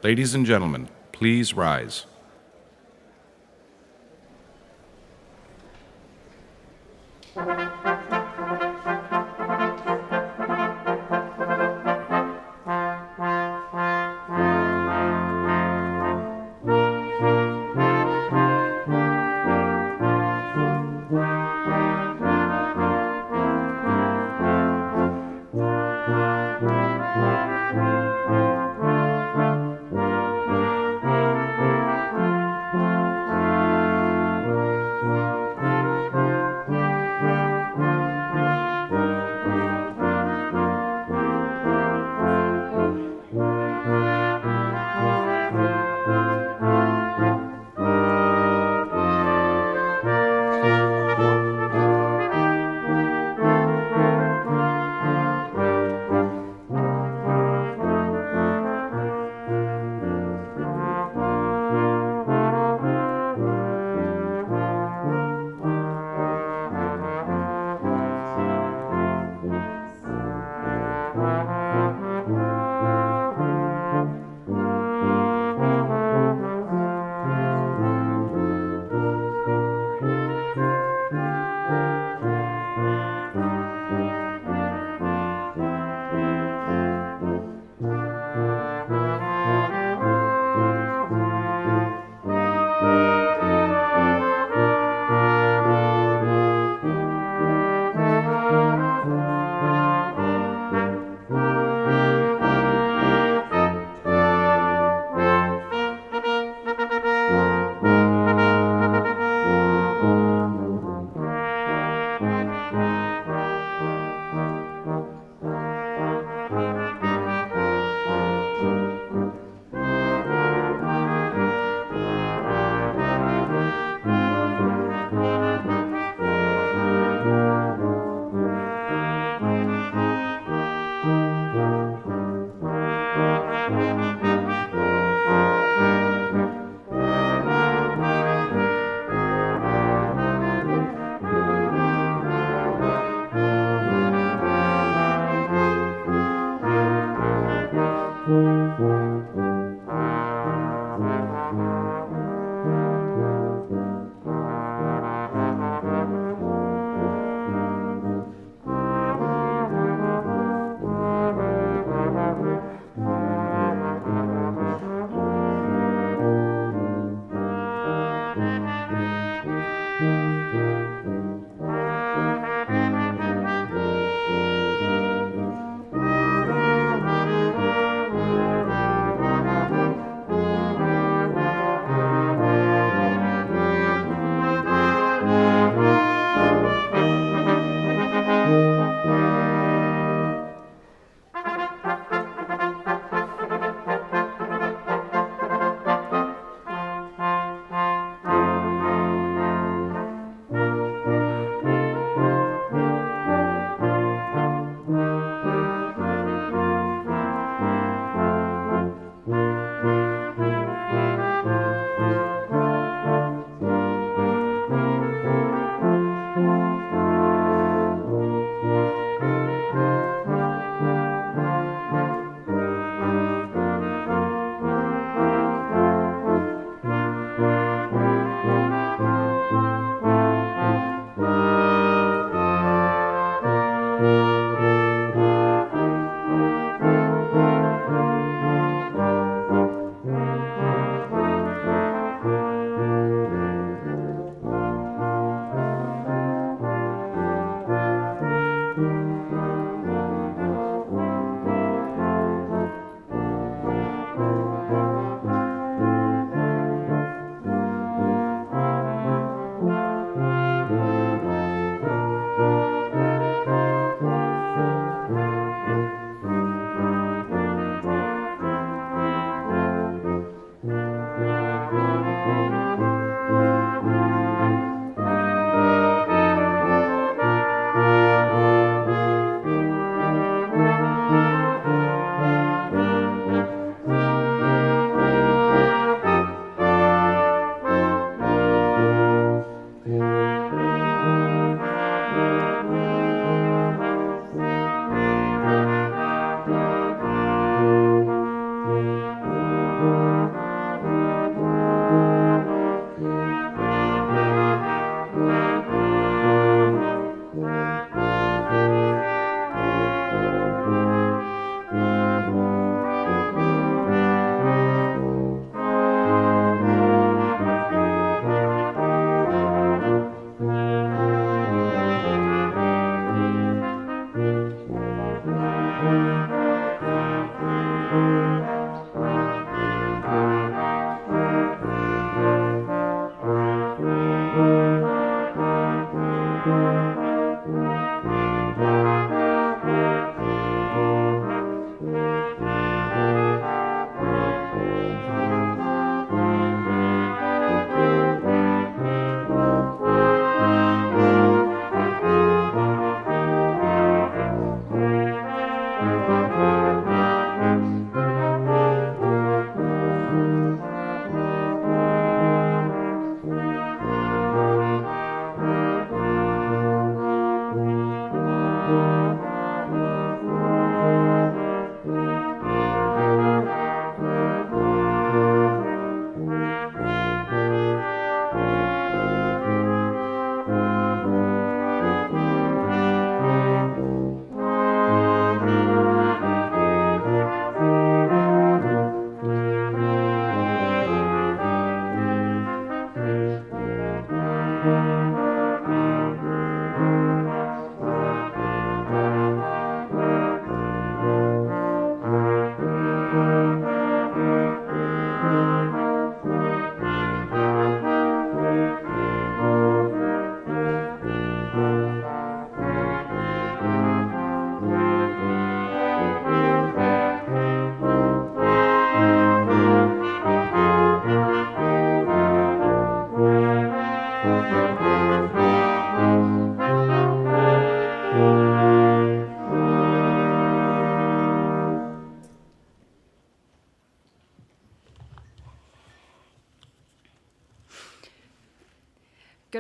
Ladies and gentlemen, please rise.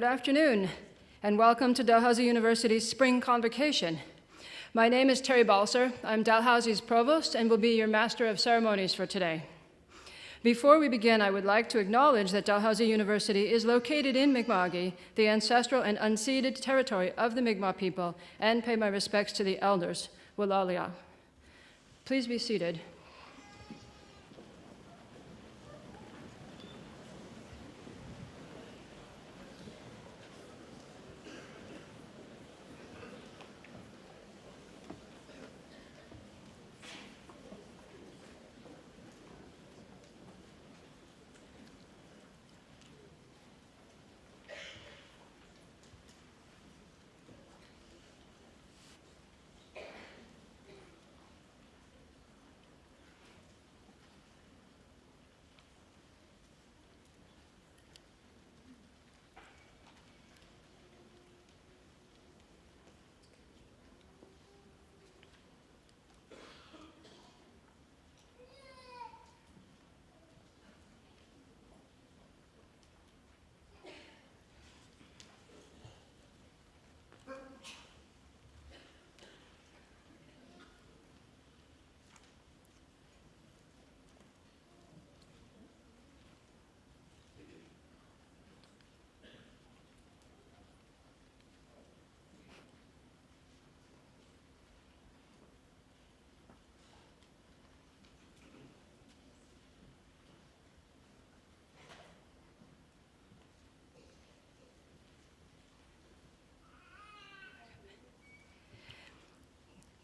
Good afternoon, and welcome to Dalhousie University's Spring Convocation. My name is Terry Balser. I'm Dalhousie's provost and will be your master of ceremonies for today. Before we begin, I would like to acknowledge that Dalhousie University is located in Mi'kma'ki, the ancestral and unceded territory of the Mi'kmaq people, and pay my respects to the elders. Walalia. Please be seated.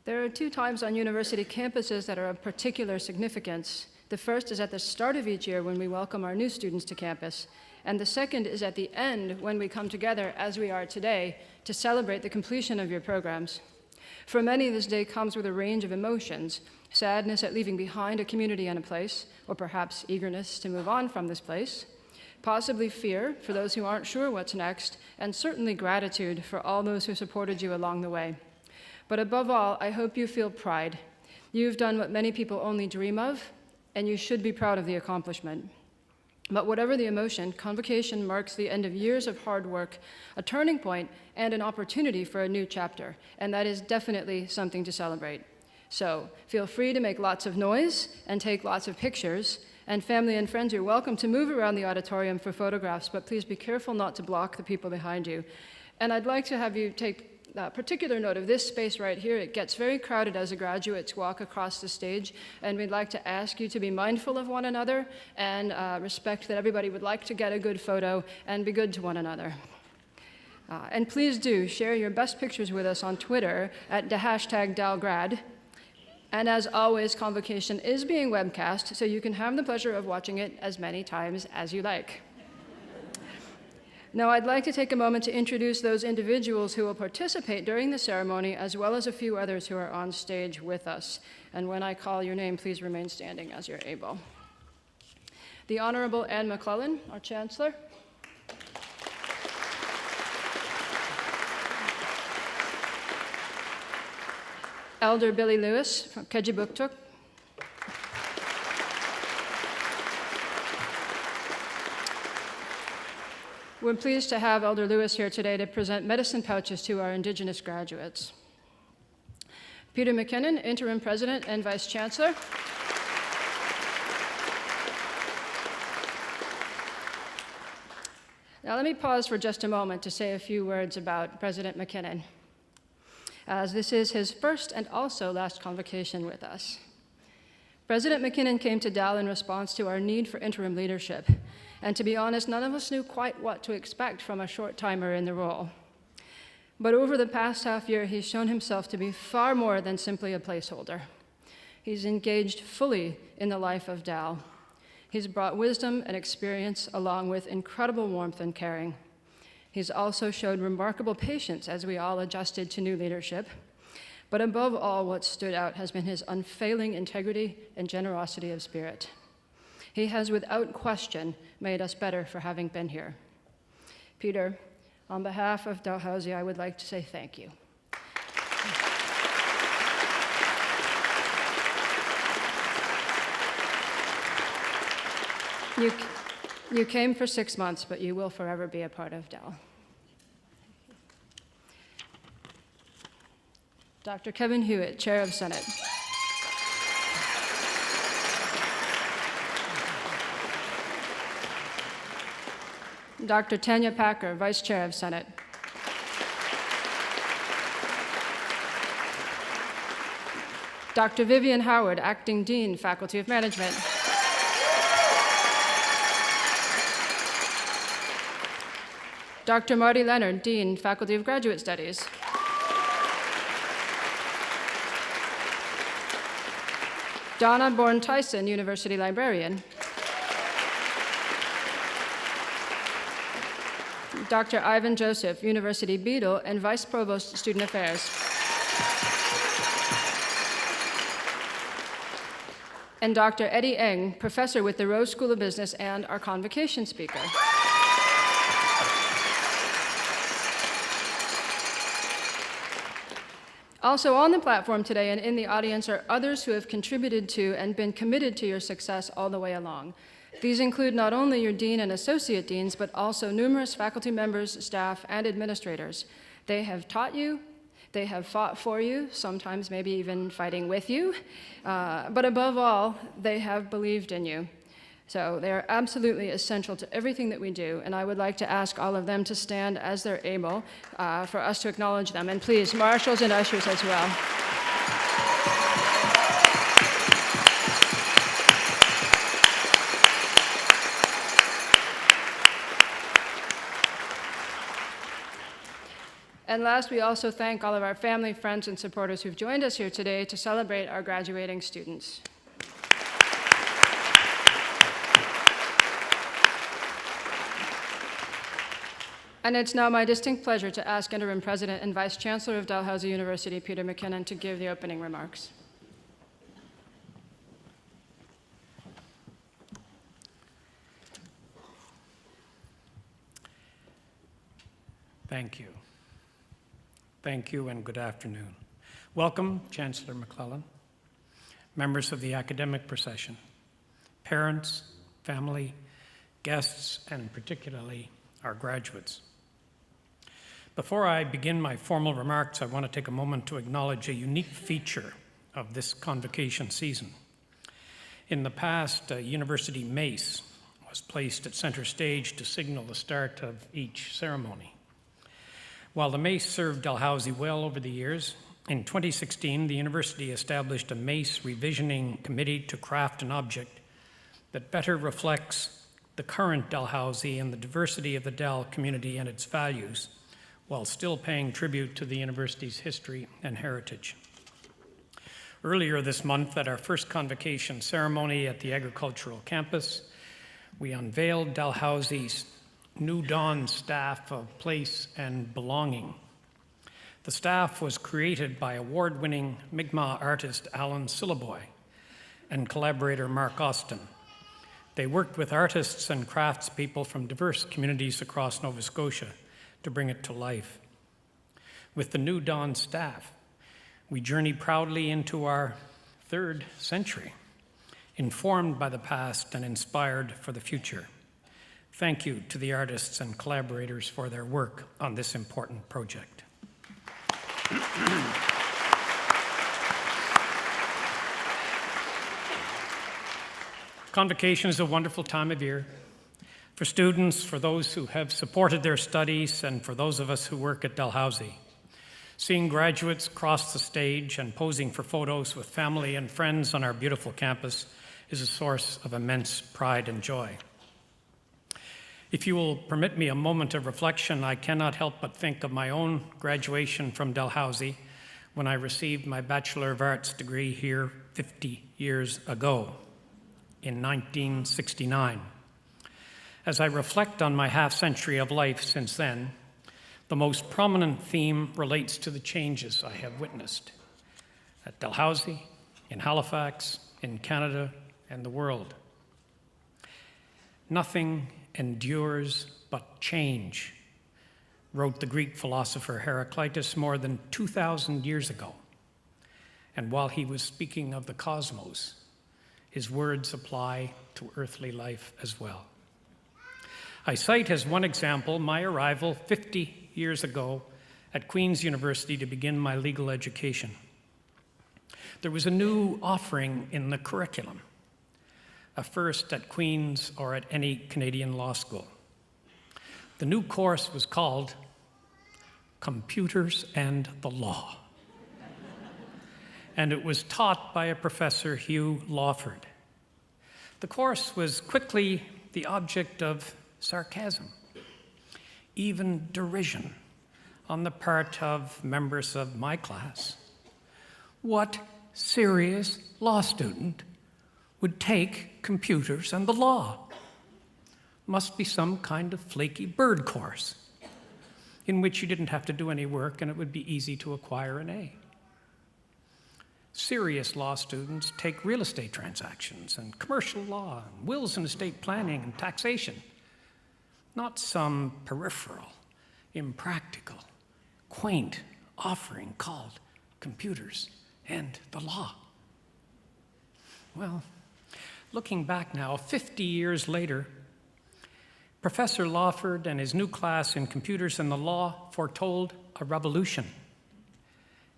There are two times on university campuses that are of particular significance. The first is at the start of each year when we welcome our new students to campus, and the second is at the end when we come together, as we are today, to celebrate the completion of your programs. For many, this day comes with a range of emotions: sadness at leaving behind a community and a place, or perhaps eagerness to move on from this place, possibly fear for those who aren't sure what's next, and certainly gratitude for all those who supported you along the way. But above all, I hope you feel pride. You've done what many people only dream of, and you should be proud of the accomplishment. But whatever the emotion, Convocation marks the end of years of hard work, a turning point, and an opportunity for a new chapter, and that is definitely something to celebrate. So feel free to make lots of noise and take lots of pictures, and family and friends, you're welcome to move around the auditorium for photographs, but please be careful not to block the people behind you. And I'd like to have you take particular note of this space right here. It gets very crowded as the graduates walk across the stage, and we'd like to ask you to be mindful of one another and respect that everybody would like to get a good photo and be good to one another. And please do share your best pictures with us on Twitter at the #DalGrad. And as always, Convocation is being webcast, so you can have the pleasure of watching it as many times as you like. Now, I'd like to take a moment to introduce those individuals who will participate during the ceremony, as well as a few others who are on stage with us. And when I call your name, please remain standing as you're able. The Honorable Anne McClellan, our Chancellor. Elder Billy Lewis from Kejibuktuk. We're pleased to have Elder Lewis here today to present medicine pouches to our Indigenous graduates. Peter Mckinnon, Interim President and Vice-Chancellor. Now let me pause for just a moment to say a few words about President Mackinnon, as this is his first and also last convocation with us. President Mackinnon came to Dal in response to our need for interim leadership. And to be honest, none of us knew quite what to expect from a short-timer in the role. But over the past half year, he's shown himself to be far more than simply a placeholder. He's engaged fully in the life of Dal. He's brought wisdom and experience along with incredible warmth and caring. He's also showed remarkable patience as we all adjusted to new leadership. But above all, what stood out has been his unfailing integrity and generosity of spirit. He has, without question, made us better for having been here. Peter, on behalf of Dalhousie, I would like to say thank you. You came for 6 months, but you will forever be a part of Dal. Dr. Kevin Hewitt, Chair of Senate. Dr. Tanya Packer, Vice Chair of Senate. Dr. Vivian Howard, Acting Dean, Faculty of Management. Dr. Marty Leonard, Dean, Faculty of Graduate Studies. Donna Bourne-Tyson, University Librarian. Dr. Ivan Joseph, University Beadle and Vice Provost, Student Affairs. And Dr. Eddie Eng, Professor with the Rose School of Business and our Convocation speaker. Also on the platform today and in the audience are others who have contributed to and been committed to your success all the way along. These include not only your dean and associate deans, but also numerous faculty members, staff, and administrators. They have taught you, they have fought for you, sometimes maybe even fighting with you, but above all, they have believed in you. So they are absolutely essential to everything that we do, and I would like to ask all of them to stand as they're able for us to acknowledge them. And please, marshals and ushers as well. And last, we also thank all of our family, friends, and supporters who've joined us here today to celebrate our graduating students. And it's now my distinct pleasure to ask Interim President and Vice-Chancellor of Dalhousie University, Peter Mckinnon, to give the opening remarks. Thank you. Thank you and good afternoon. Welcome, Chancellor McClellan, members of the academic procession, parents, family, guests, and particularly our graduates. Before I begin my formal remarks, I want to take a moment to acknowledge a unique feature of this convocation season. In the past, a university mace was placed at center stage to signal the start of each ceremony. While the mace served Dalhousie well over the years, in 2016, the university established a mace revisioning committee to craft an object that better reflects the current Dalhousie and the diversity of the Dal community and its values, while still paying tribute to the university's history and heritage. Earlier this month, at our first convocation ceremony at the agricultural campus, we unveiled Dalhousie's New Dawn staff of place and belonging. The staff was created by award-winning Mi'kmaq artist Alan Syllaboy and collaborator Mark Austin. They worked with artists and craftspeople from diverse communities across Nova Scotia to bring it to life. With the New Dawn staff, we journey proudly into our third century, informed by the past and inspired for the future. Thank you to the artists and collaborators for their work on this important project. Convocation is a wonderful time of year for students, for those who have supported their studies, and for those of us who work at Dalhousie. Seeing graduates cross the stage and posing for photos with family and friends on our beautiful campus is a source of immense pride and joy. If you will permit me a moment of reflection, I cannot help but think of my own graduation from Dalhousie when I received my Bachelor of Arts degree here 50 years ago, in 1969. As I reflect on my half-century of life since then, the most prominent theme relates to the changes I have witnessed at Dalhousie, in Halifax, in Canada, and the world. Nothing endures but change, wrote the Greek philosopher Heraclitus more than 2,000 years ago. And while he was speaking of the cosmos, his words apply to earthly life as well. I cite as one example my arrival 50 years ago at Queen's University to begin my legal education. There was a new offering in the curriculum, a first at Queen's or at any Canadian law school. The new course was called Computers and the Law, and it was taught by a Professor Hugh Lawford. The course was quickly the object of sarcasm, even derision on the part of members of my class. What serious law student would take computers and the law? Must be some kind of flaky bird course in which you didn't have to do any work and it would be easy to acquire an A. Serious law students take real estate transactions and commercial law, and wills and estate planning and taxation, not some peripheral, impractical, quaint offering called computers and the law. Well, looking back now, 50 years later, Professor Lawford and his new class in Computers and the Law foretold a revolution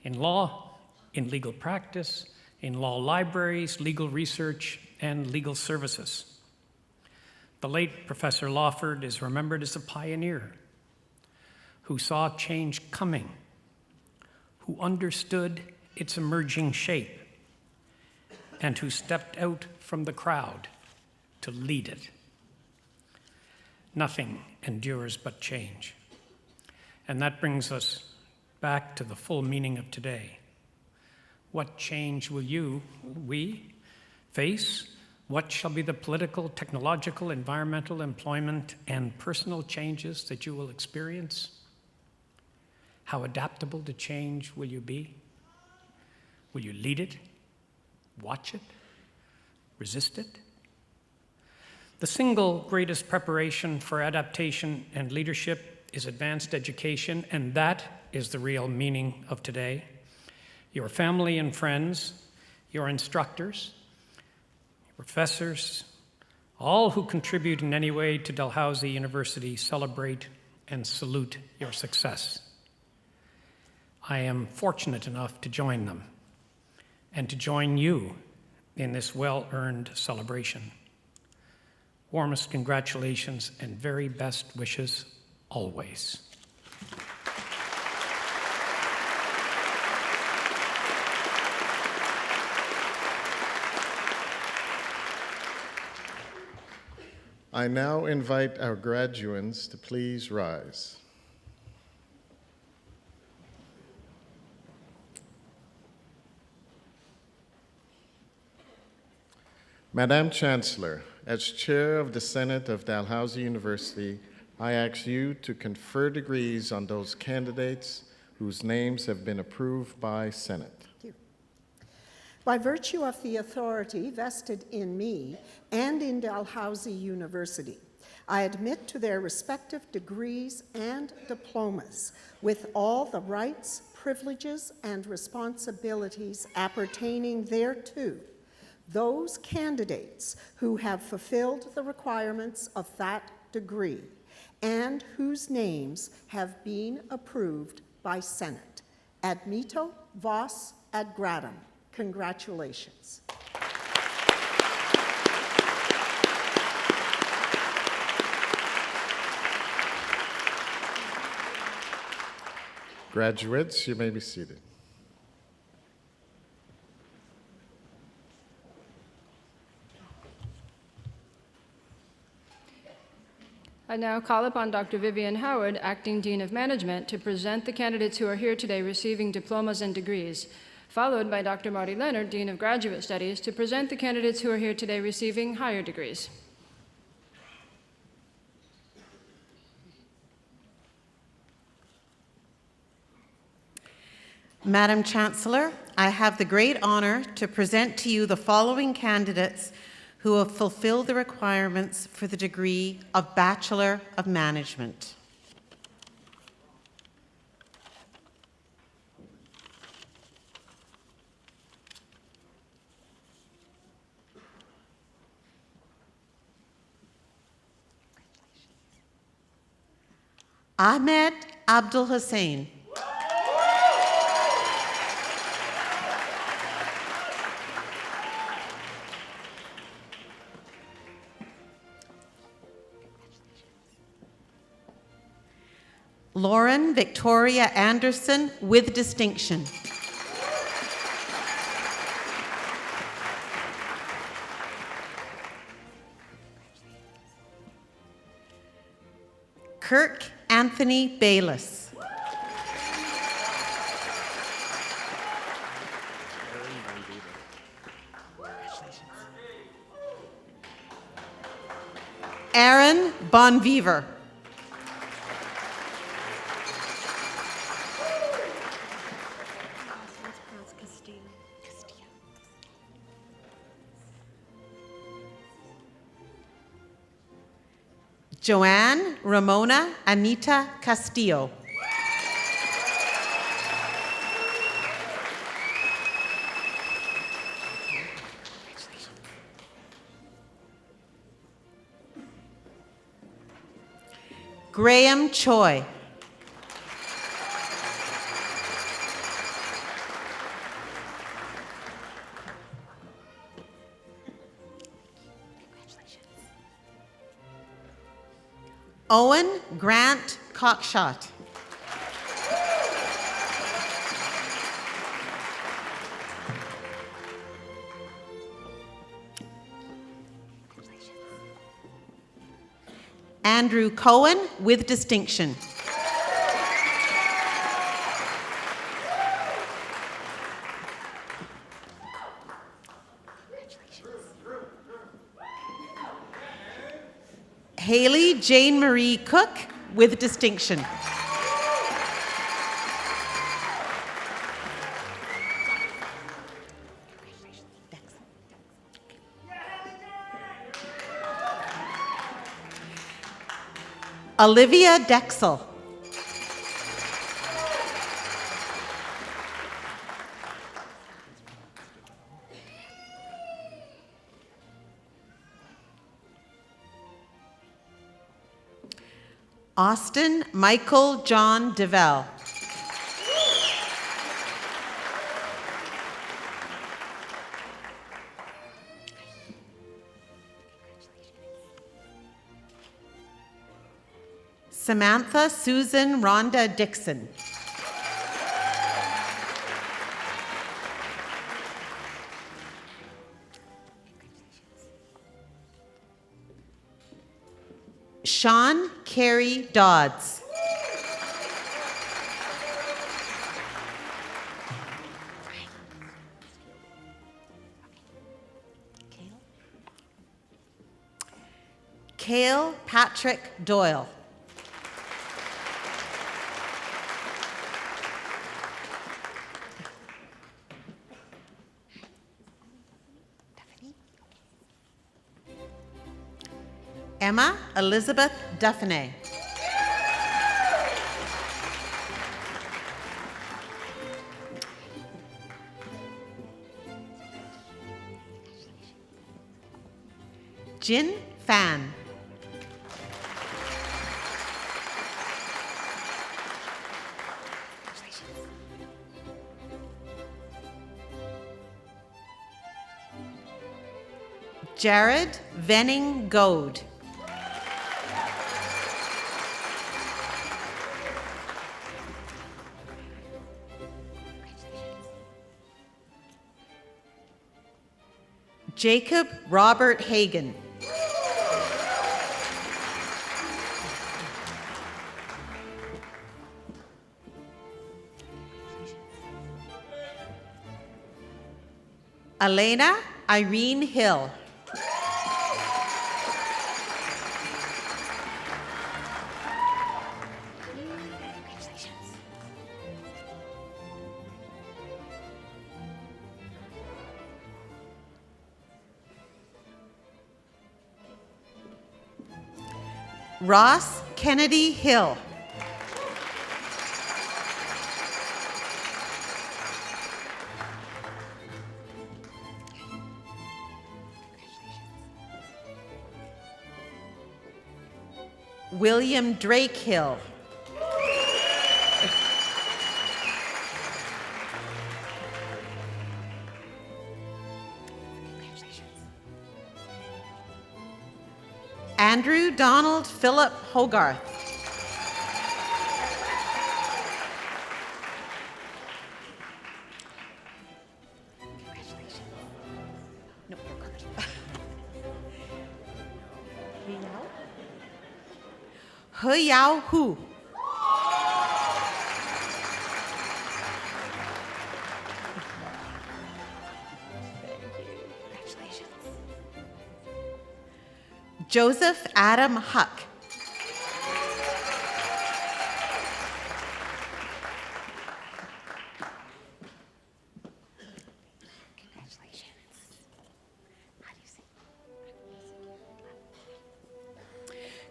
in law, in legal practice, in law libraries, legal research, and legal services. The late Professor Lawford is remembered as a pioneer who saw change coming, who understood its emerging shape, and who stepped out from the crowd to lead it. Nothing endures but change. And that brings us back to the full meaning of today. What change will we face? What shall be the political, technological, environmental, employment, and personal changes that you will experience? How adaptable to change will you be? Will you lead it, watch it, resist it? The single greatest preparation for adaptation and leadership is advanced education, and that is the real meaning of today. Your family and friends, your instructors, your professors, all who contribute in any way to Dalhousie University celebrate and salute your success. I am fortunate enough to join them and to join you in this well-earned celebration. Warmest congratulations and very best wishes always. I now invite our graduands to please rise. Madam Chancellor, as Chair of the Senate of Dalhousie University, I ask you to confer degrees on those candidates whose names have been approved by Senate. Thank you. By virtue of the authority vested in me and in Dalhousie University, I admit to their respective degrees and diplomas with all the rights, privileges, and responsibilities appertaining thereto, those candidates who have fulfilled the requirements of that degree and whose names have been approved by Senate. Admito vos ad gradum. Congratulations. Graduates, you may be seated. I now call upon Dr. Vivian Howard, Acting Dean of Management, to present the candidates who are here today receiving diplomas and degrees, followed by Dr. Marty Leonard, Dean of Graduate Studies, to present the candidates who are here today receiving higher degrees. Madam Chancellor, I have the great honor to present to you the following candidates who have fulfilled the requirements for the degree of Bachelor of Management. Ahmed Abdul Hussein. Lauren Victoria Anderson with distinction. Kirk Anthony Bayless. Aaron Bonviver. Joanne Ramona Anita Castillo. Graham Choi. Owen Grant Cockshott. Andrew Cohen with distinction. Haley Jane Marie Cook with distinction. Olivia Dexel. Austin Michael John DeVell. Samantha Susan Rhonda Dixon. Sean Carey Dodds. Cale Patrick Doyle. Emma Elizabeth Duffney. Jin Fan. Jared Venning Goad. Jacob Robert Hagan. Elena Irene Hill. Ross Kennedy Hill. William Drake Hill. Andrew Donald Philip Hogarth. He Yao Hu. Joseph Adam Huck.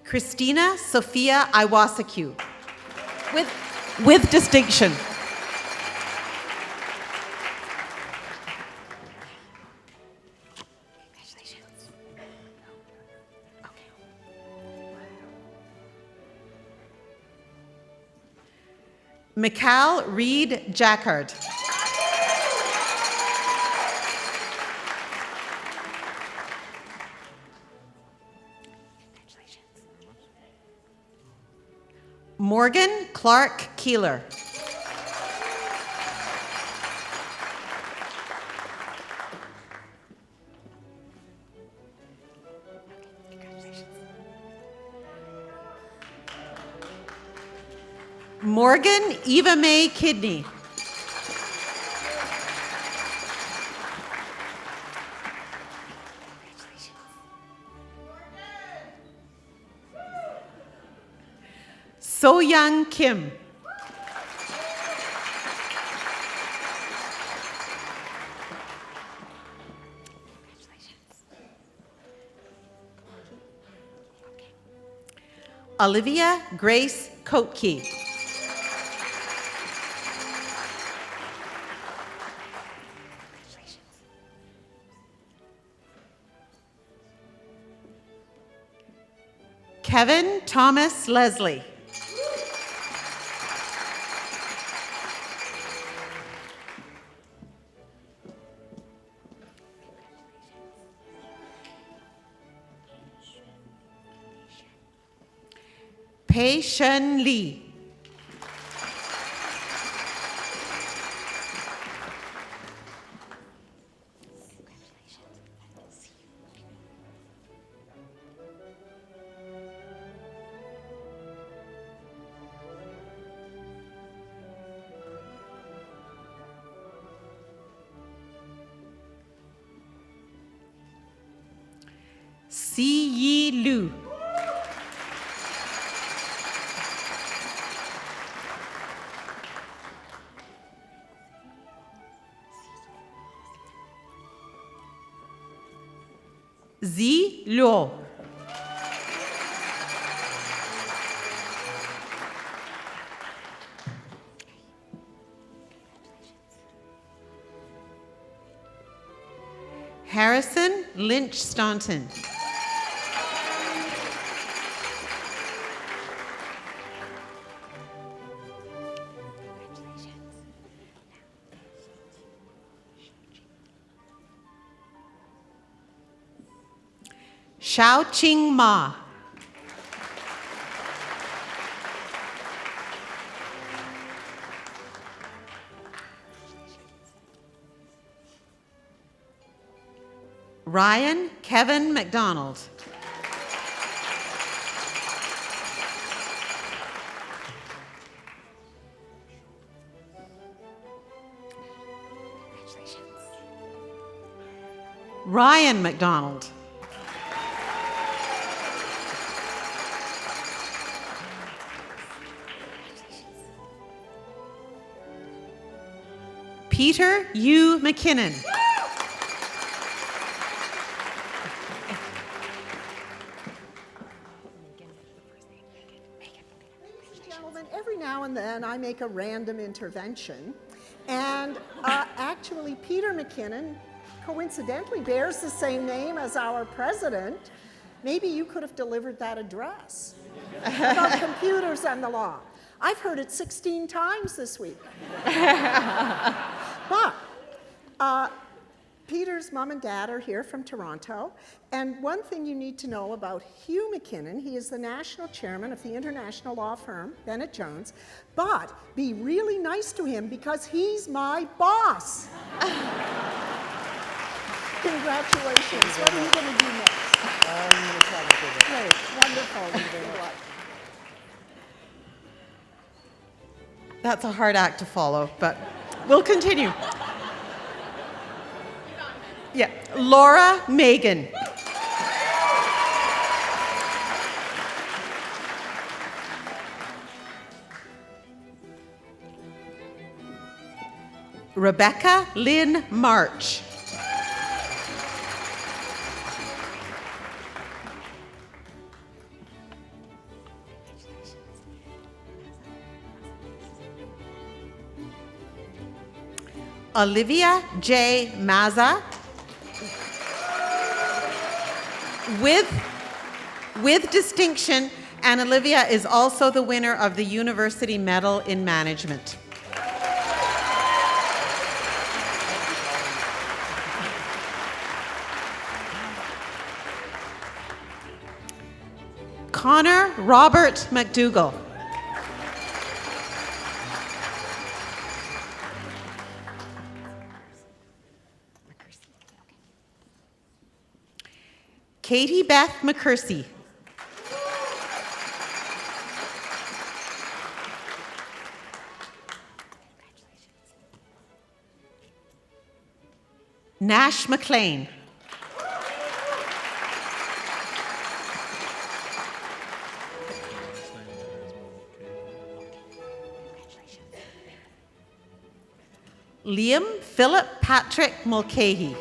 Christina Sophia Iwasaku. With distinction. Mikal Reed Jackard. Morgan Clark Keeler. Morgan Eva Mae Kidney. So Young Kim. Olivia Grace Koetke. Kevin Thomas Leslie. Pei Shen Lee. Si Yi Lu. Zi Luo. Harrison Lynch Staunton. Shao Ching Ma. Ryan Kevin McDonald. Ryan McDonald. Peter U. McKinnon. Ladies and gentlemen, every now and then I make a random intervention, and actually Peter McKinnon coincidentally bears the same name as our president. Maybe you could have delivered that address about computers and the law. I've heard it 16 times this week. But Peter's mom and dad are here from Toronto, and one thing you need to know about Hugh McKinnon, he is the national chairman of the international law firm, Bennett Jones, but be really nice to him because he's my boss. Congratulations. What are you going to do next? I'm going to try to do it. Great. That's a hard act to follow, but we'll continue. Yeah, Laura Megan. Rebecca Lynn March. Olivia J. Maza. With distinction, and Olivia is also the winner of the University Medal in Management. Connor Robert McDougall. Katie Beth McCursey. Nash McLean. Liam Philip Patrick Mulcahy.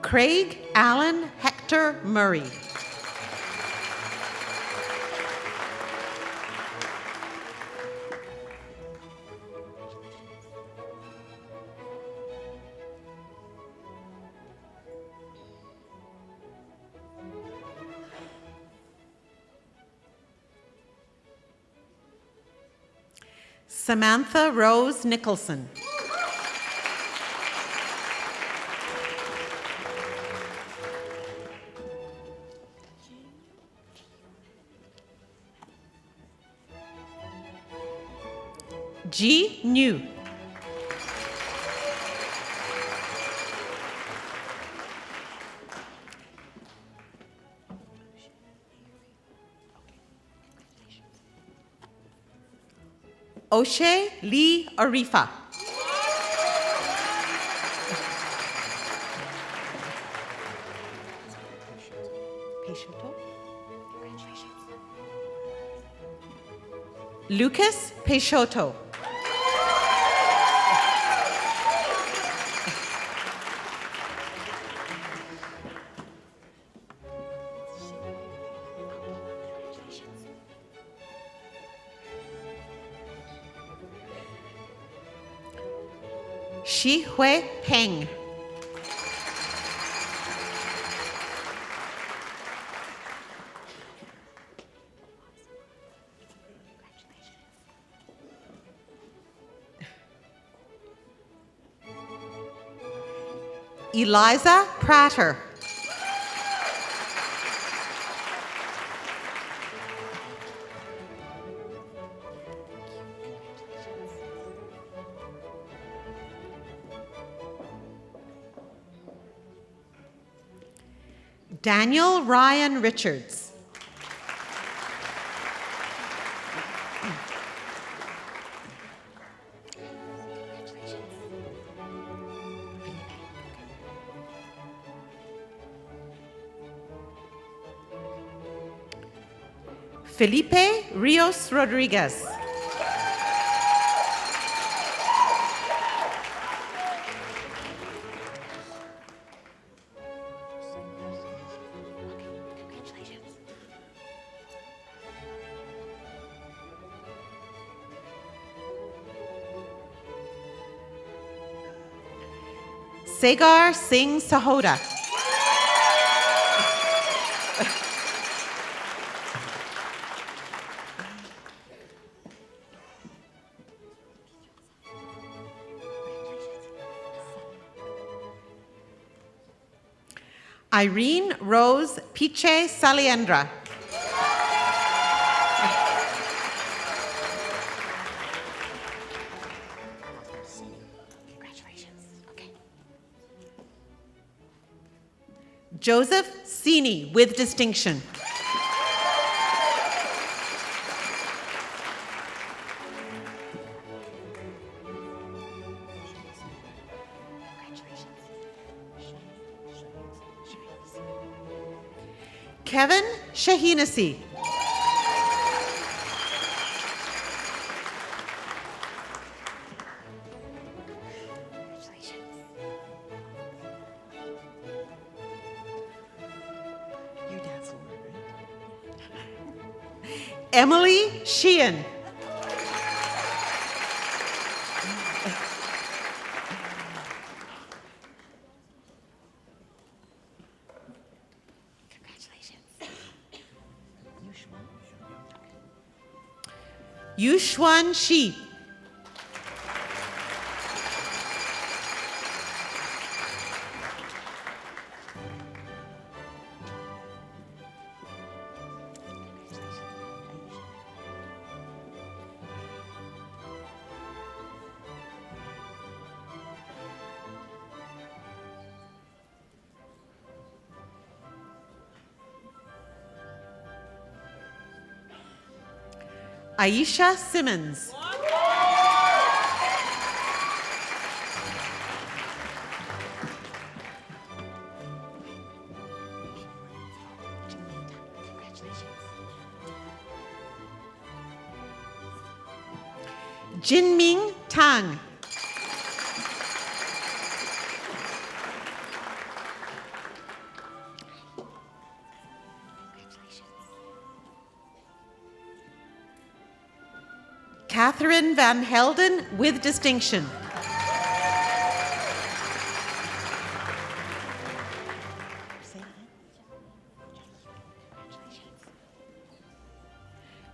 Craig Allen Hector Murray. Samantha Rose Nicholson. G. New. O'Shea Lee Arifa. Lucas Peixoto. Shi Hui Peng. Eliza Prater. Daniel Ryan Richards. Felipe Rios Rodriguez. Sagar Singh Sahota. Irene Rose Piche Saliendra. Joseph Sini with distinction. Kevin Shahinasi. Your dad's Lord, right? Emily Sheehan. Yushwan Shi. Aisha Simmons. Jinming Tang. Catherine Van Helden with distinction.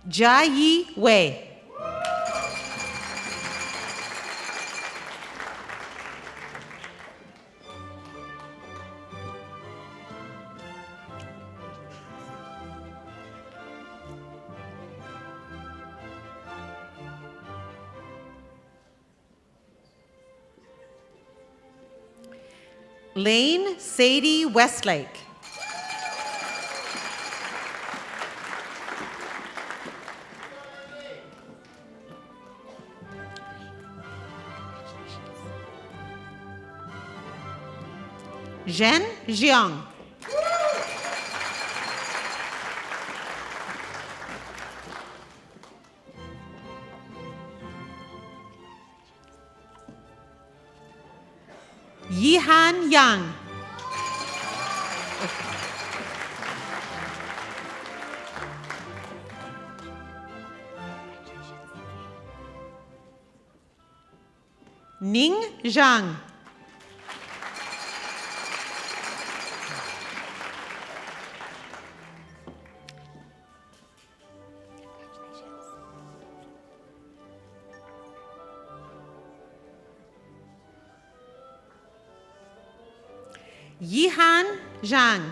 Jia Yi Wei. Lane Sadie Westlake. Zhen Jiang. Yihan Yang. Ning Zhang. Yihan Zhang.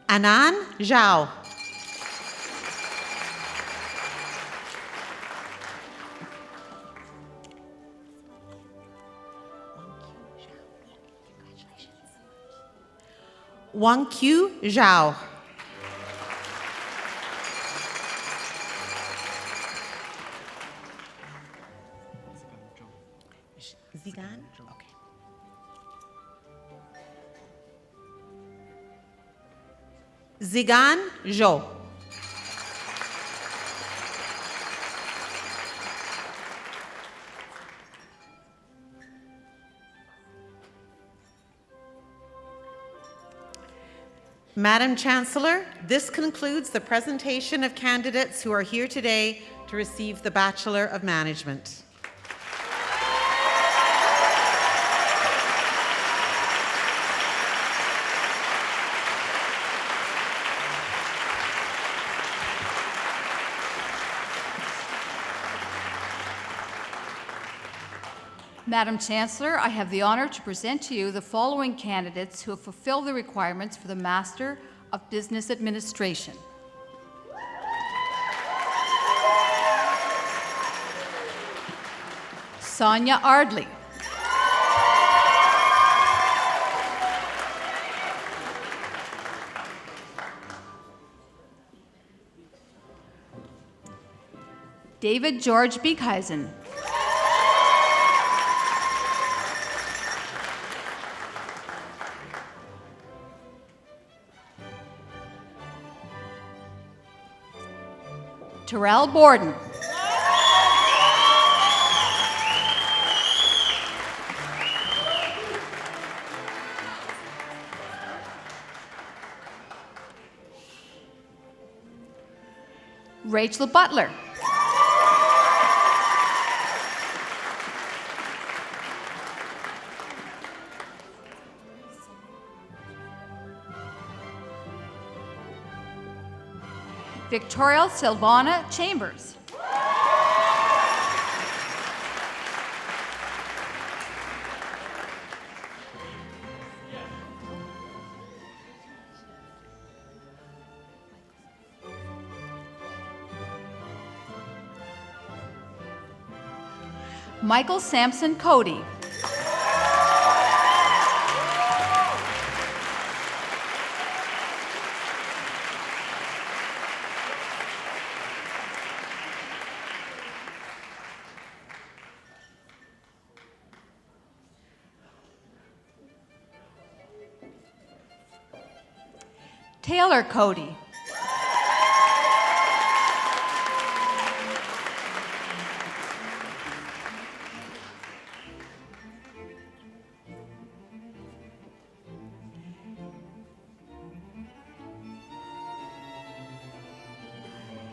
Anan Zhao. Wang Qiu Zhao. Zigan? Okay. Zigan Zhou. Madam Chancellor, this concludes the presentation of candidates who are here today to receive the Bachelor of Management. Madam Chancellor, I have the honor to present to you the following candidates who have fulfilled the requirements for the Master of Business Administration. Sonia Ardley. David George Beekhuizen. Terrell Borden. Rachel Butler. Victoria Silvana Chambers. Michael Sampson Cody. Taylor Cody.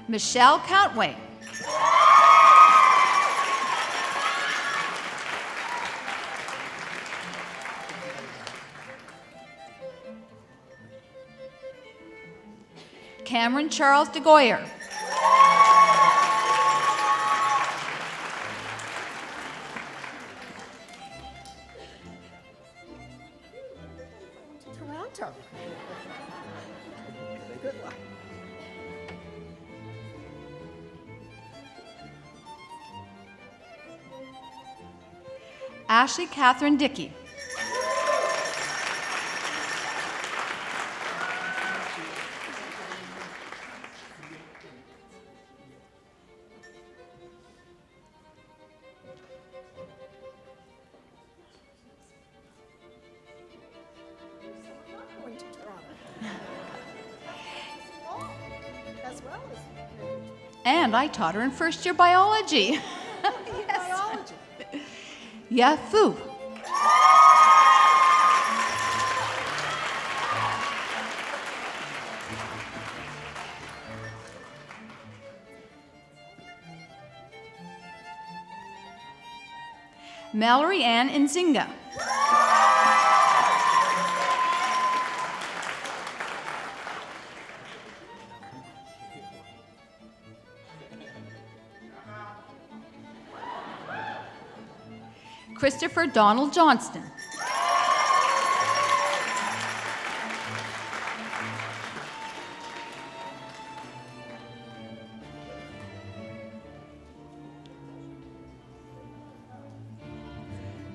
Michelle Countway. Cameron Charles DeGoyer. Toronto. Good luck. Ashley Catherine Dickey. Going to Toronto. As well as And I taught her in first year biology. biology. Yeah, Fu. Mallory Ann Nzinga. Christopher Donald Johnston.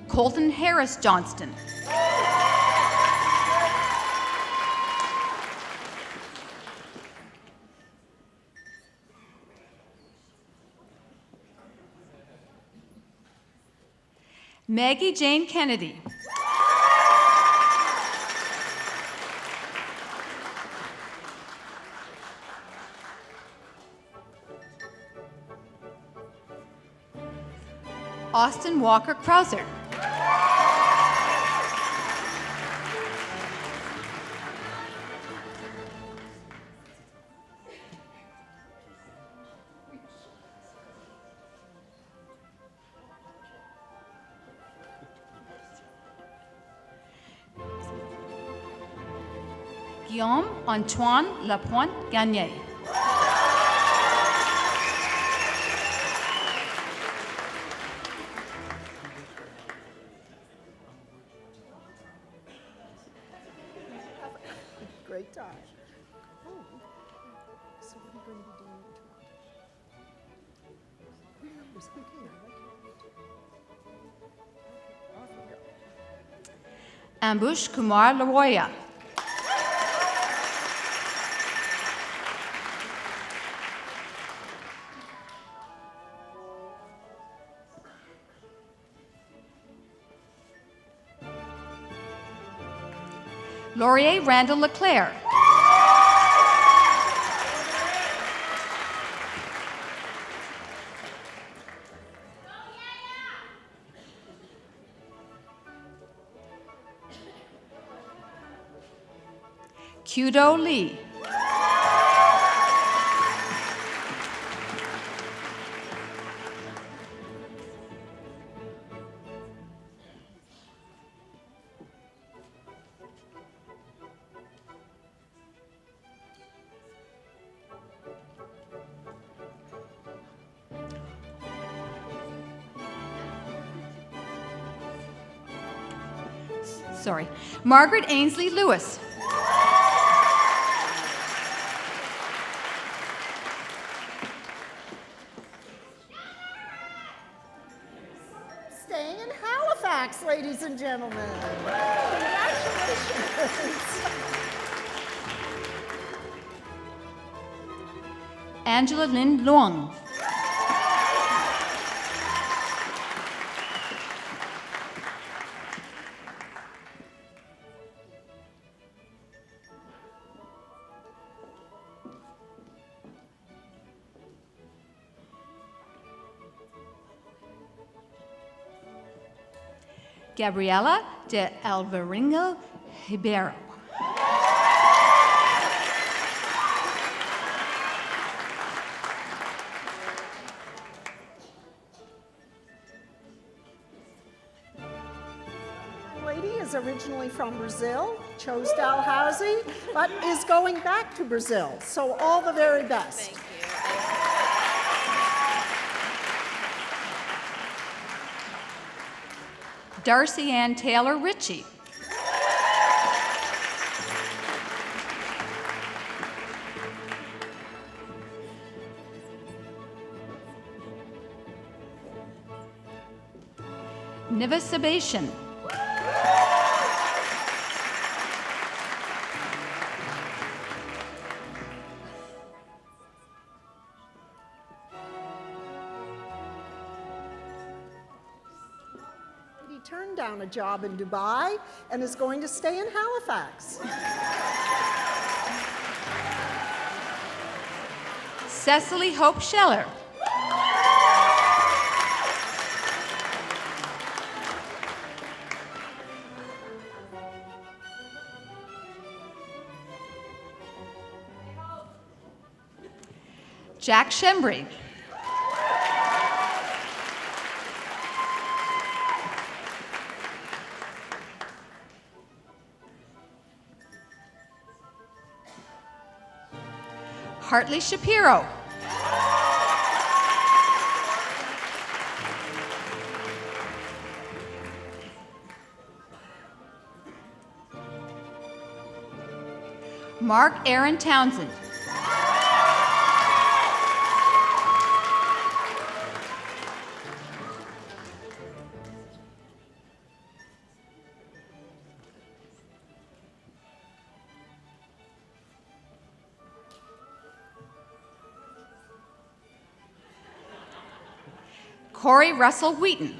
Colton Harris Johnston. Maggie Jane Kennedy. Austin Walker Krauser. Guillaume Antoine Lapointe Gagné. Great time. Oh, so what are you going to be doing in Toronto? I was thinking, I like it. Ambush Kumar Laroya. Laurier Randall Leclerc. Kudo Lee. Margaret Ainsley Lewis. Staying in Halifax, ladies and gentlemen. Congratulations. Angela Lin Luong. Gabriela de Alvarenga Ribeiro. Lady is originally from Brazil, chose Dalhousie, but is going back to Brazil. So all the very best. Darcy Ann Taylor Ritchie. Niva Sabatian. He turned down a job in Dubai and is going to stay in Halifax. Cecily Hope Scheller. Jack Shembry. Hartley Shapiro. Mark Aaron Townsend. Corey Russell Wheaton.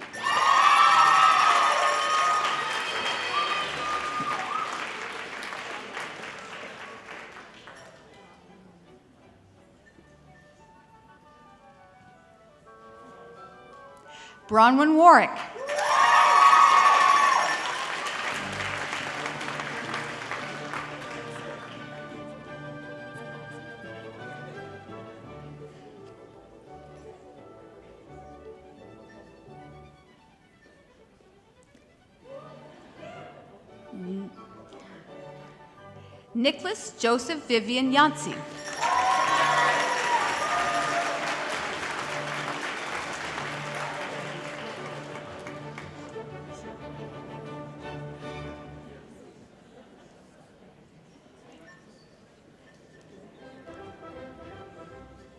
Bronwyn Warwick. Nicholas Joseph Vivian Yancey.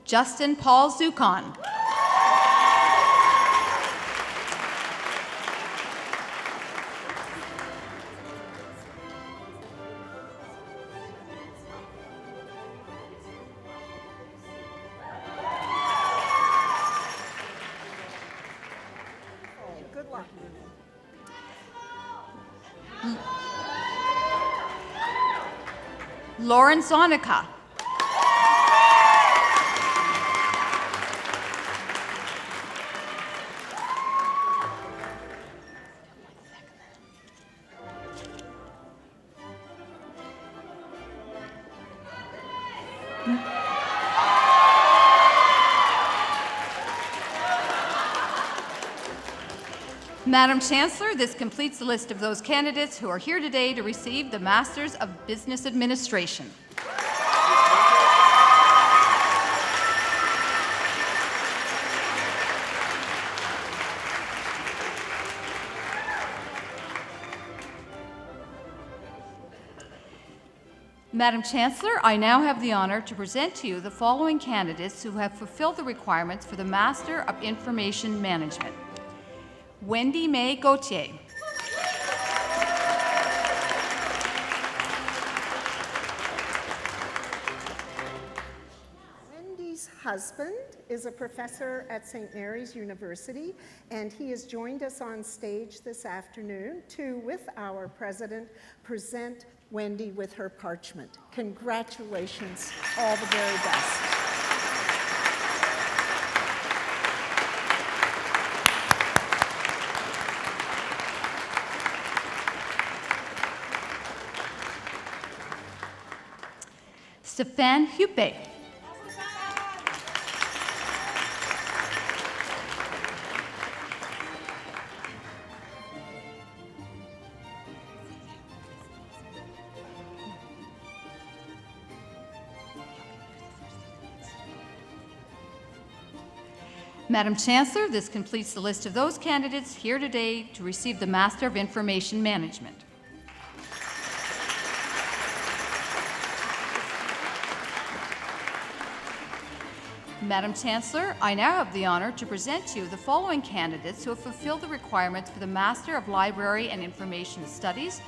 Justin Paul Zucon. Lauren Zonica. Madam Chancellor, this completes the list of those candidates who are here today to receive the Masters of Business Administration. Madam Chancellor, I now have the honor to present to you the following candidates who have fulfilled the requirements for the Master of Information Management. Wendy May Gauthier. Wendy's husband is a professor at St. Mary's University, and he has joined us on stage this afternoon to, with our president, present Wendy with her parchment. Congratulations, all the very best. Stéphane Huppé. Madam Chancellor, this completes the list of those candidates here today to receive the Master of Information Management. Madam Chancellor, I now have the honor to present to you the following candidates who have fulfilled the requirements for the Master of Library and Information Studies,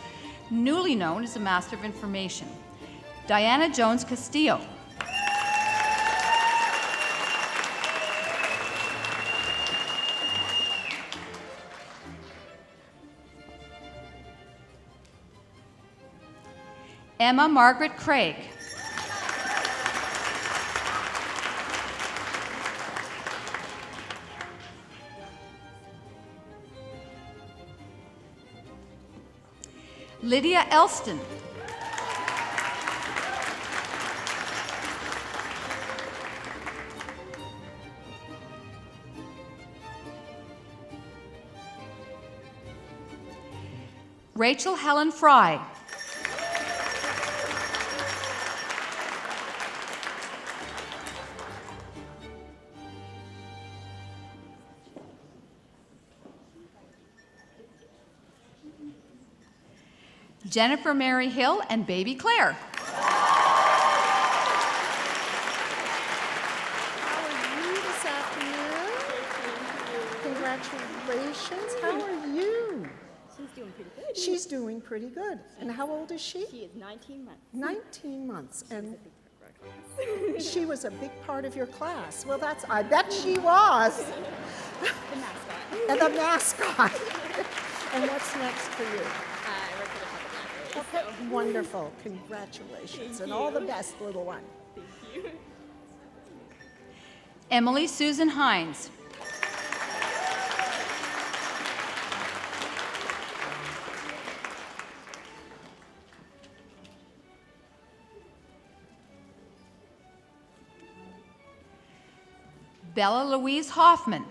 newly known as the Master of Information. Diana Jones Castillo. Emma Margaret Craig. Lydia Elston. Rachel Helen Fry. Jennifer Mary Hill and baby Claire. How are you this afternoon? Congratulations. How are you? She's doing pretty good. She's doing pretty good. And how old is she? She is 19 months. 19 months. And she was a big part of your class. Well, I bet she was. The mascot. And the mascot. And what's next for you? I work for the public library. Okay, wonderful. Congratulations. And all the best, little one. Thank you. Emily Susan Hines. Bella Louise Hoffman.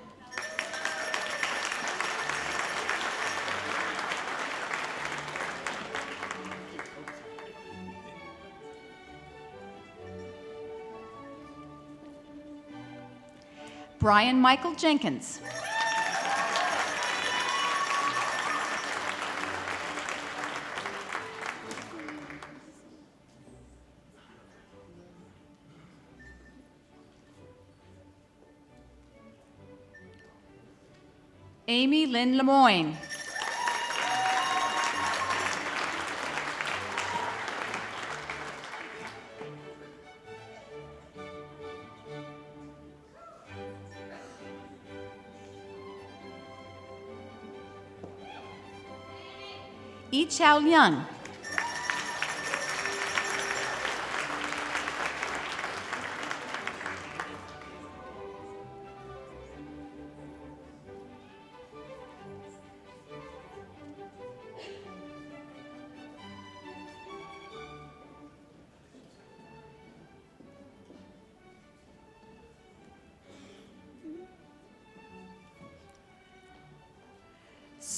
Brian Michael Jenkins. Amy Lynn Lemoyne. Yi Chao Young.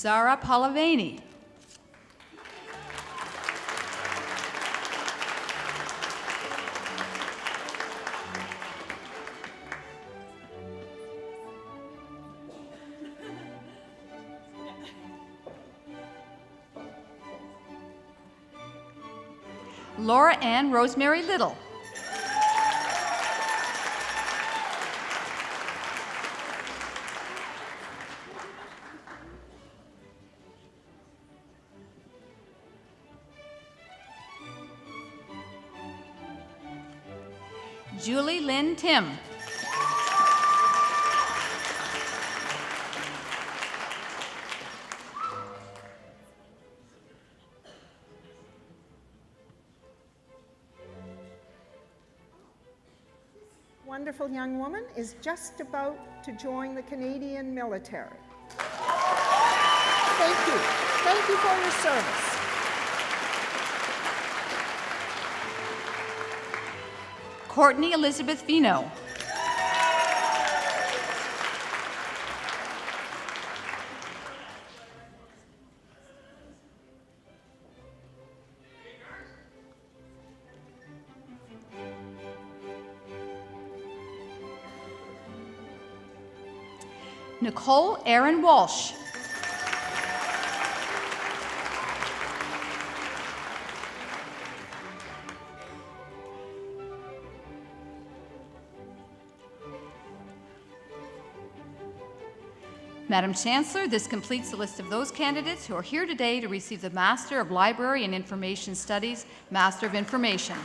Sarah Palavani. Laura Ann Rosemary Little. Julie Lynn Tim. Wonderful young woman is just about to join the Canadian military. Thank you. Thank you for your service. Courtney Elizabeth Vino. Nicole Aaron Walsh. Madam Chancellor, this completes the list of those candidates who are here today to receive the Master of Library and Information Studies, Master of Information.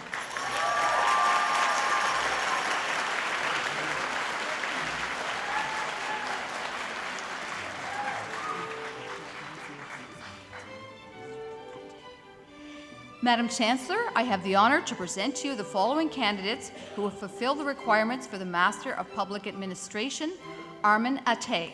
Madam Chancellor, I have the honor to present to you the following candidates who will fulfill the requirements for the Master of Public Administration, Armin Ate.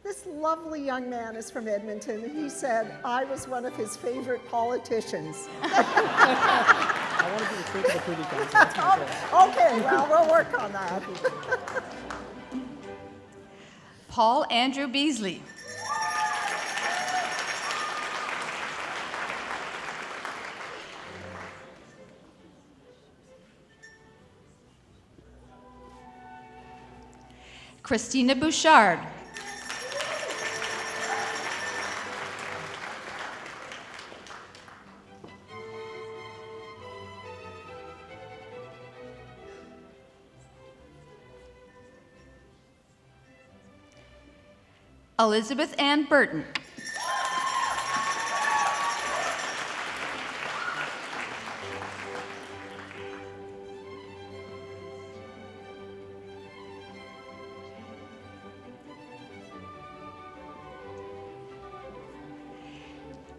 This lovely young man is from Edmonton. He said I was one of his favorite politicians. I want to be the clerk of the Privy Council. That's my goal. Okay, well, we'll work on that. Paul Andrew Beasley. Christina Bouchard. Elizabeth Ann Burton.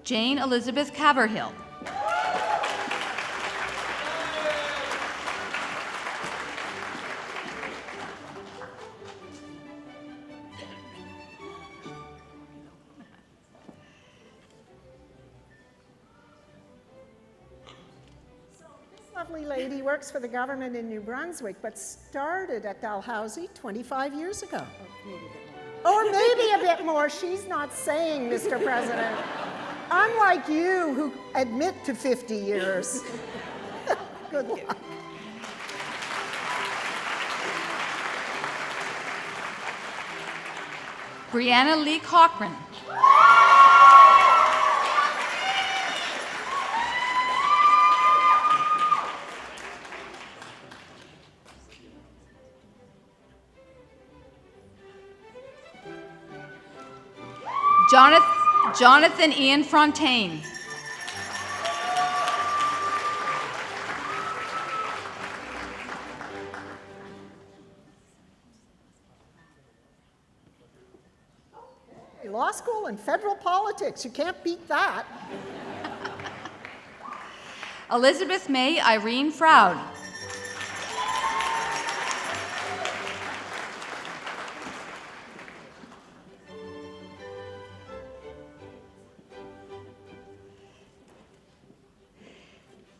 Jane Elizabeth Caverhill. Lovely lady works for the government in New Brunswick, but started at Dalhousie 25 years ago. Or maybe a bit more. She's not saying, Mr. President. Unlike you, who admit to 50 years. Good luck. Brianna Lee Cochran. Jonathan Ian Frontaine. Law school and federal politics, you can't beat that. Elizabeth May Irene Froud.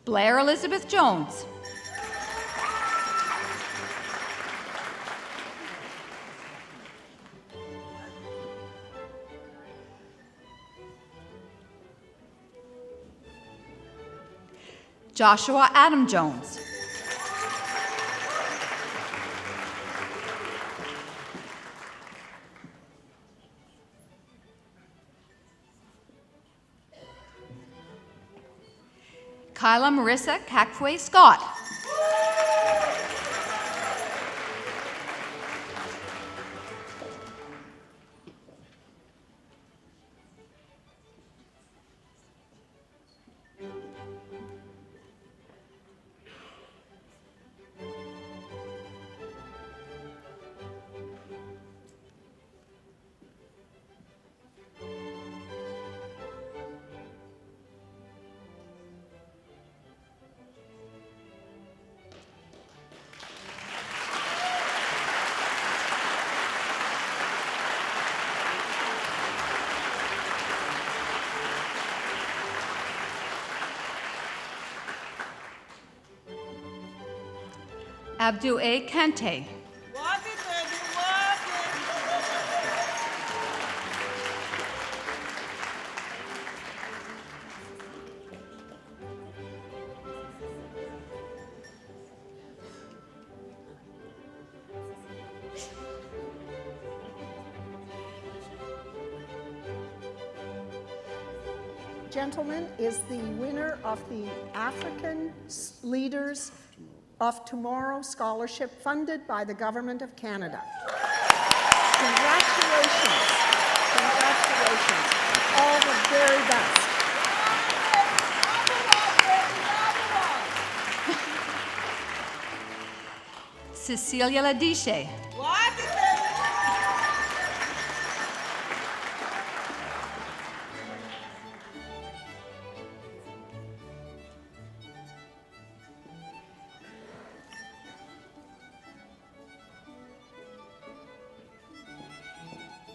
Blair Elizabeth Jones. Joshua Adam Jones. Kyla Marissa Kakwe Scott. Abdu A. Kante. Gentlemen, is the winner of the African Leaders of Tomorrow Scholarship funded by the Government of Canada. Congratulations. Congratulations. All the very best. Cecilia Ladishe.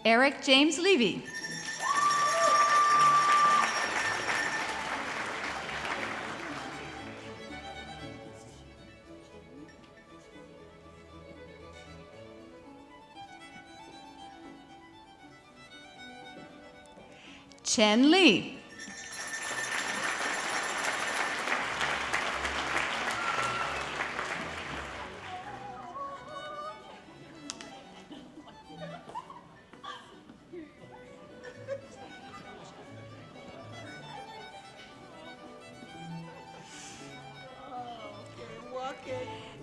Eric James Levy. Chen Li.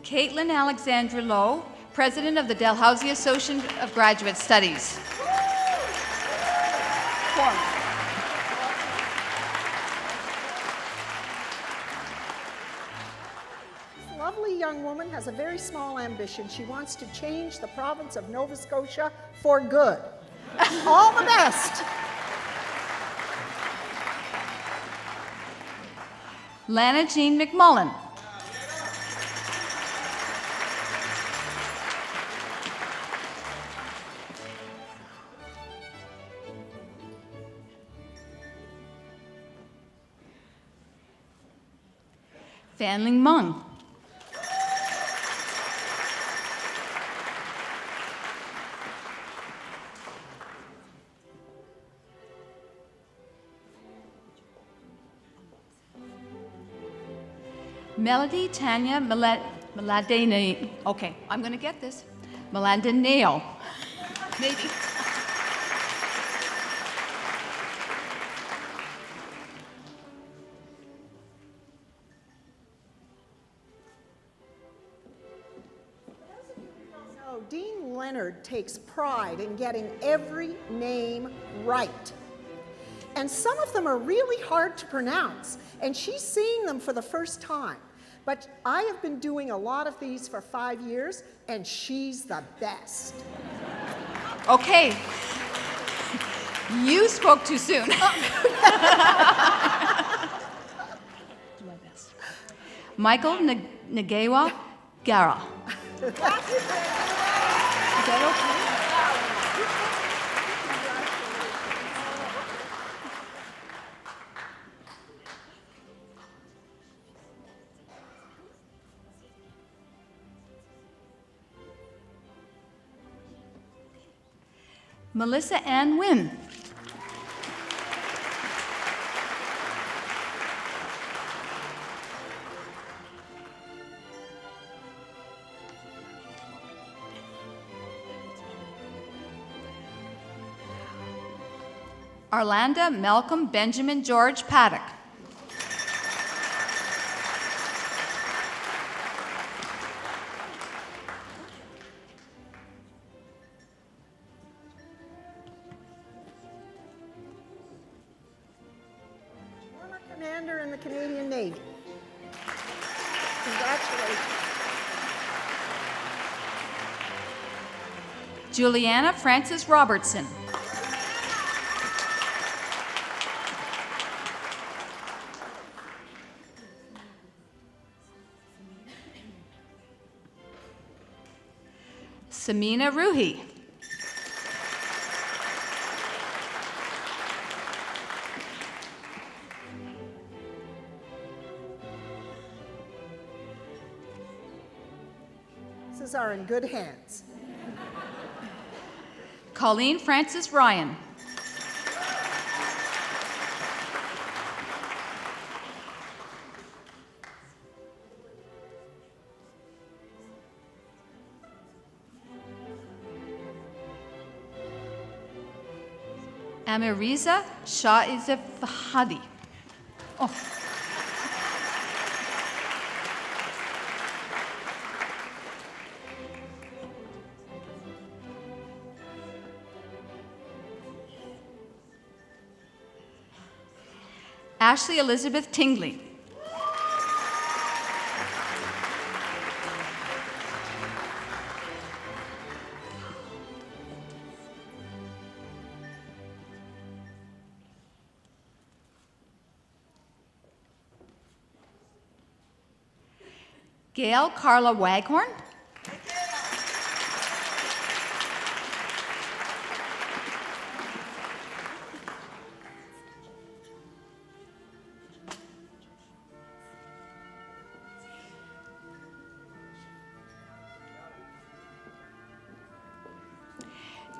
Caitlin Alexandra Lowe, President of the Dalhousie Association of Graduate Studies. This lovely young woman has a very small ambition. She wants to change the province of Nova Scotia for good. All the best. Lana Jean McMullen. Fanling Mung. Melody Tanya Maladane. Okay, I'm going to get this. Maladane. Maybe. Dean Leonard takes pride in getting every name right. And some of them are really hard to pronounce, and she's seeing them for the first time. But I have been doing a lot of these for 5 years, and she's the best. Okay. You spoke too soon. Do my best. Michael Ngewa Gara. Is that okay? Melissa Ann Wynn. Arlanda Malcolm Benjamin George Paddock. Former commander in the Canadian Navy. Congratulations. Juliana Frances Robertson. Samina Ruhi. These are in good hands. Colleen Frances Ryan. Amiriza Shaiza Fahadi. Oh. Ashley Elizabeth Tingley. Gail Carla Waghorn.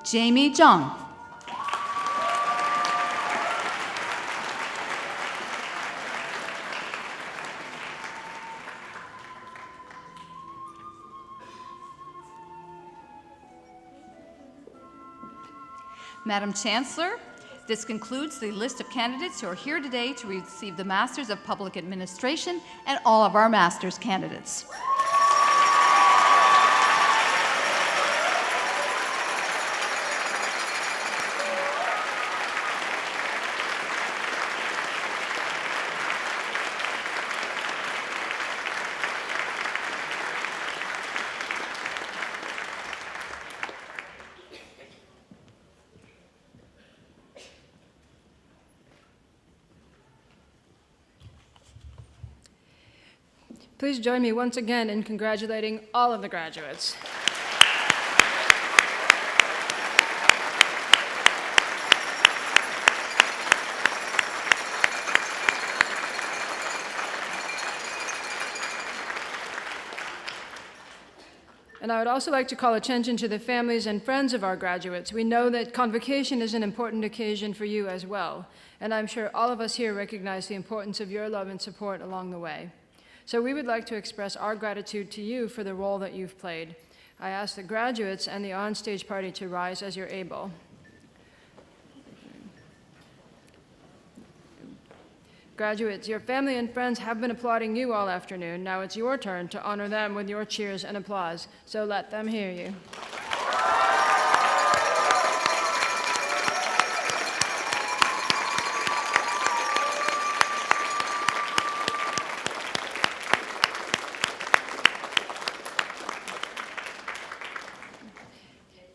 Jamie Jung. Madam Chancellor, this concludes the list of candidates who are here today to receive the Masters of Public Administration and all of our Masters candidates. Please join me once again in congratulating all of the graduates. And I would also like to call attention to the families and friends of our graduates. We know that Convocation is an important occasion for you as well, and I'm sure all of us here recognize the importance of your love and support along the way. So we would like to express our gratitude to you for the role that you've played. I ask the graduates and the on-stage party to rise as you're able. Graduates, your family and friends have been applauding you all afternoon. Now it's your turn to honor them with your cheers and applause, so let them hear you.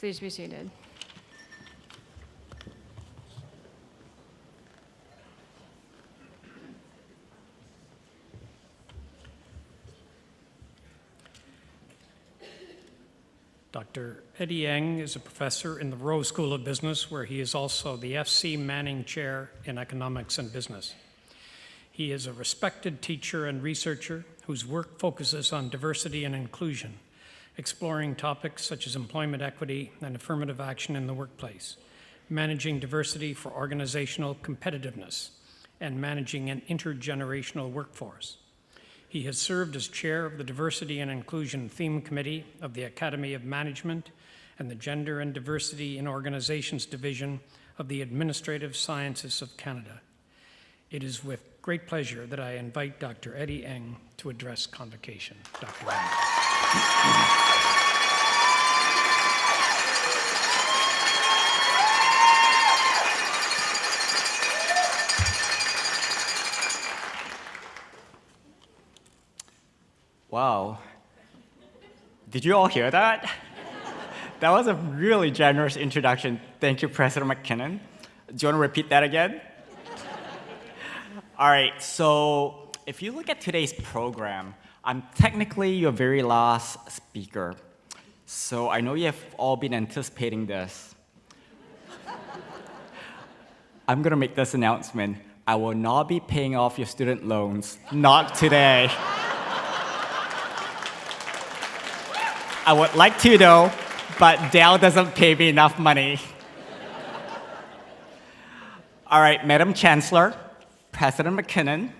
Please be seated. Dr. Eddie Yang is a professor in the Rowe School of Business, where he is also the F.C. Manning Chair in Economics and Business. He is a respected teacher and researcher whose work focuses on diversity and inclusion, exploring topics such as employment equity and affirmative action in the workplace. managing diversity for organizational competitiveness, and managing an intergenerational workforce. He has served as chair of the Diversity and Inclusion Theme Committee of the Academy of Management and the Gender and Diversity in Organizations Division of the Administrative Sciences of Canada. It is with great pleasure that I invite Dr. Eddie Eng to address Convocation. Dr. Eng. Wow. Did you all hear that? That was a really generous introduction. Thank you, President Mackinnon. Do you want to repeat that again? All right, so if you look at today's program, I'm technically your very last speaker. So I know you have all been anticipating this. I'm going to make this announcement. I will not be paying off your student loans, not today. I would like to though, but Dell doesn't pay me enough money. All right, Madam Chancellor, President Mackinnon,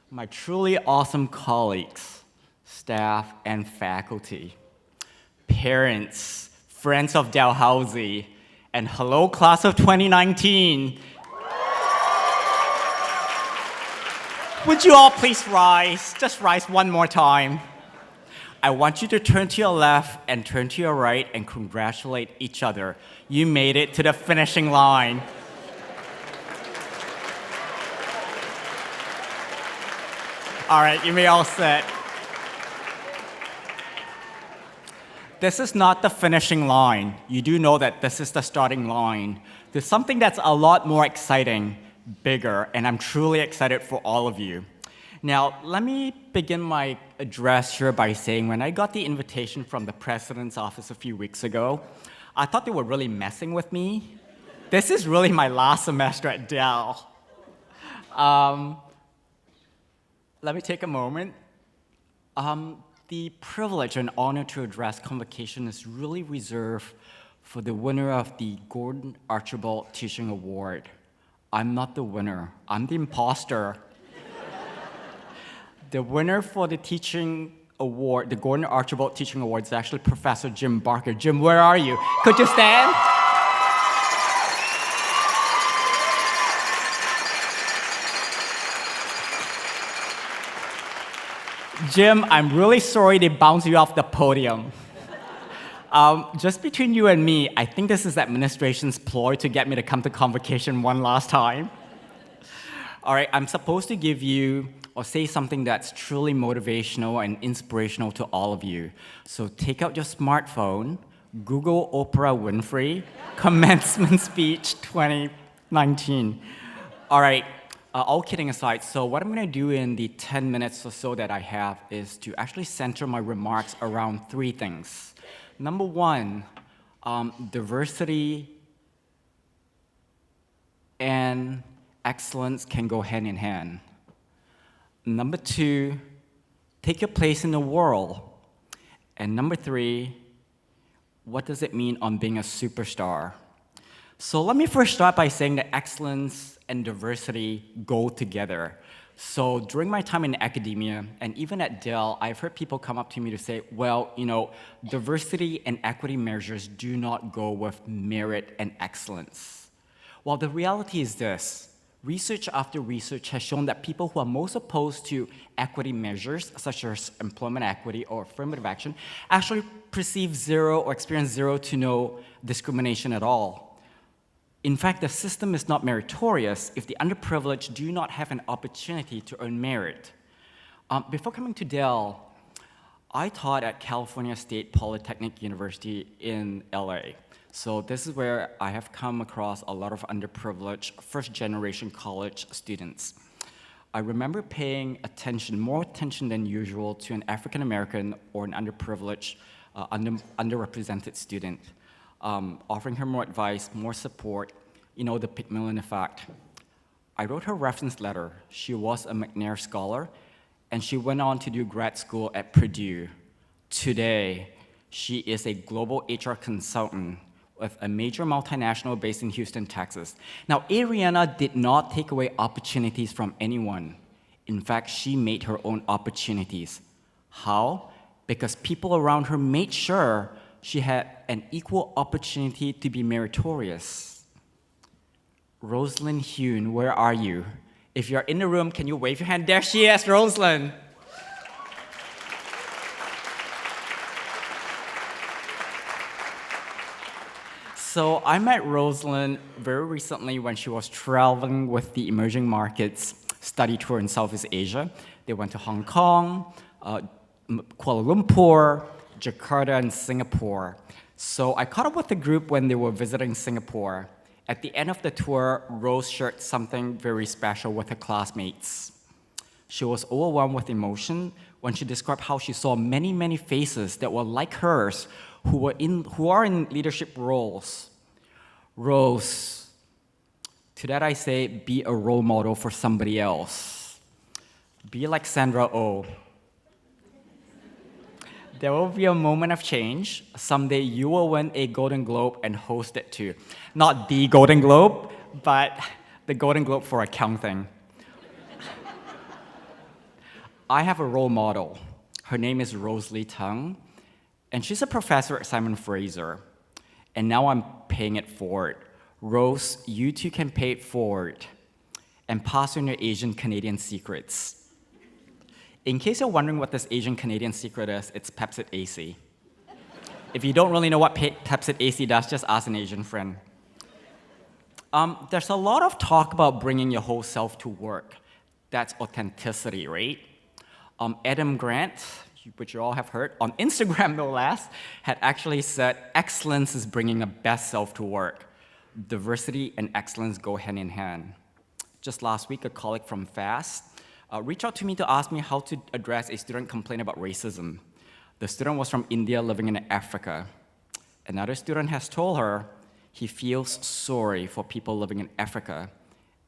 my truly awesome colleagues, staff, and faculty, parents, friends of Dalhousie, and hello, class of 2019. Would you all please rise? Just rise one more time. I want you to turn to your left and turn to your right and congratulate each other. You made it to the finishing line. All right, you may all sit. This is not the finishing line. You do know that this is the starting line. There's something that's a lot more exciting, bigger, and I'm truly excited for all of you. Now, let me begin my address here by saying when I got the invitation from the President's office a few weeks ago, I thought they were really messing with me. This is really my last semester at Dell. Let me take a moment. The privilege and honor to address Convocation is really reserved for the winner of the Gordon Archibald Teaching Award. I'm not the winner, I'm the imposter. The winner for the teaching award, the Gordon Archibald Teaching Award, is actually Professor Jim Barker. Jim, where are you? Could you stand? Jim, I'm really sorry they bounced you off the podium. Just between you and me, I think this is administration's ploy to get me to come to Convocation one last time. All right, I'm supposed to give you or say something that's truly motivational and inspirational to all of you. So take out your smartphone, Google Oprah Winfrey, commencement speech 2019. All right, all kidding aside, so what I'm gonna do in the 10 minutes or so that I have is to actually center my remarks around three things. Number one, diversity and excellence can go hand in hand. Number two, take your place in the world. And number three, what does it mean on being a superstar? So let me first start by saying that excellence and diversity go together. So during my time in academia, and even at Dell, I've heard people come up to me to say, well, you know, diversity and equity measures do not go with merit and excellence. Well, the reality is this. Research after research has shown that people who are most opposed to equity measures, such as employment equity or affirmative action, actually perceive zero or experience zero to no discrimination at all. In fact, the system is not meritorious if the underprivileged do not have an opportunity to earn merit. Before coming to Dell, I taught at California State Polytechnic University in LA. So this is where I have come across a lot of underprivileged first-generation college students. I remember paying attention, more attention than usual, to an African-American or an underprivileged, underrepresented student, offering her more advice, more support, you know, the Pygmalion effect. I wrote her reference letter. She was a McNair scholar, and she went on to do grad school at Purdue. Today, she is a global HR consultant with a major multinational based in Houston, Texas. Now, Ariana did not take away opportunities from anyone. In fact, she made her own opportunities. How? Because people around her made sure she had an equal opportunity to be meritorious. Rosalind Hune, where are you? If you're in the room, can you wave your hand? There she is, Rosalind. So I met Rosalind very recently when she was traveling with the Emerging Markets study tour in Southeast Asia. They went to Hong Kong, Kuala Lumpur, Jakarta, and Singapore. So I caught up with the group when they were visiting Singapore. At the end of the tour, Rose shared something very special with her classmates. She was overwhelmed with emotion when she described how she saw many, many faces that were like hers who are in leadership roles. Rose, to that I say, be a role model for somebody else. Be like Sandra Oh. There will be a moment of change. Someday you will win a Golden Globe and host it too. Not the Golden Globe, but the Golden Globe for accounting. I have a role model. Her name is Rosalie Tung, and she's a professor at Simon Fraser. And now I'm paying it forward. Rose, you too can pay it forward and pass on your Asian Canadian secrets. In case you're wondering what this Asian Canadian secret is, it's Pepsid AC. If you don't really know what Pepsid AC does, just ask an Asian friend. There's a lot of talk about bringing your whole self to work. That's authenticity, right? Adam Grant, which you all have heard, on Instagram no less, had actually said, excellence is bringing a best self to work. Diversity and excellence go hand in hand. Just last week, a colleague from FAST reached out to me to ask me how to address a student complaint about racism. The student was from India living in Africa. Another student has told her he feels sorry for people living in Africa,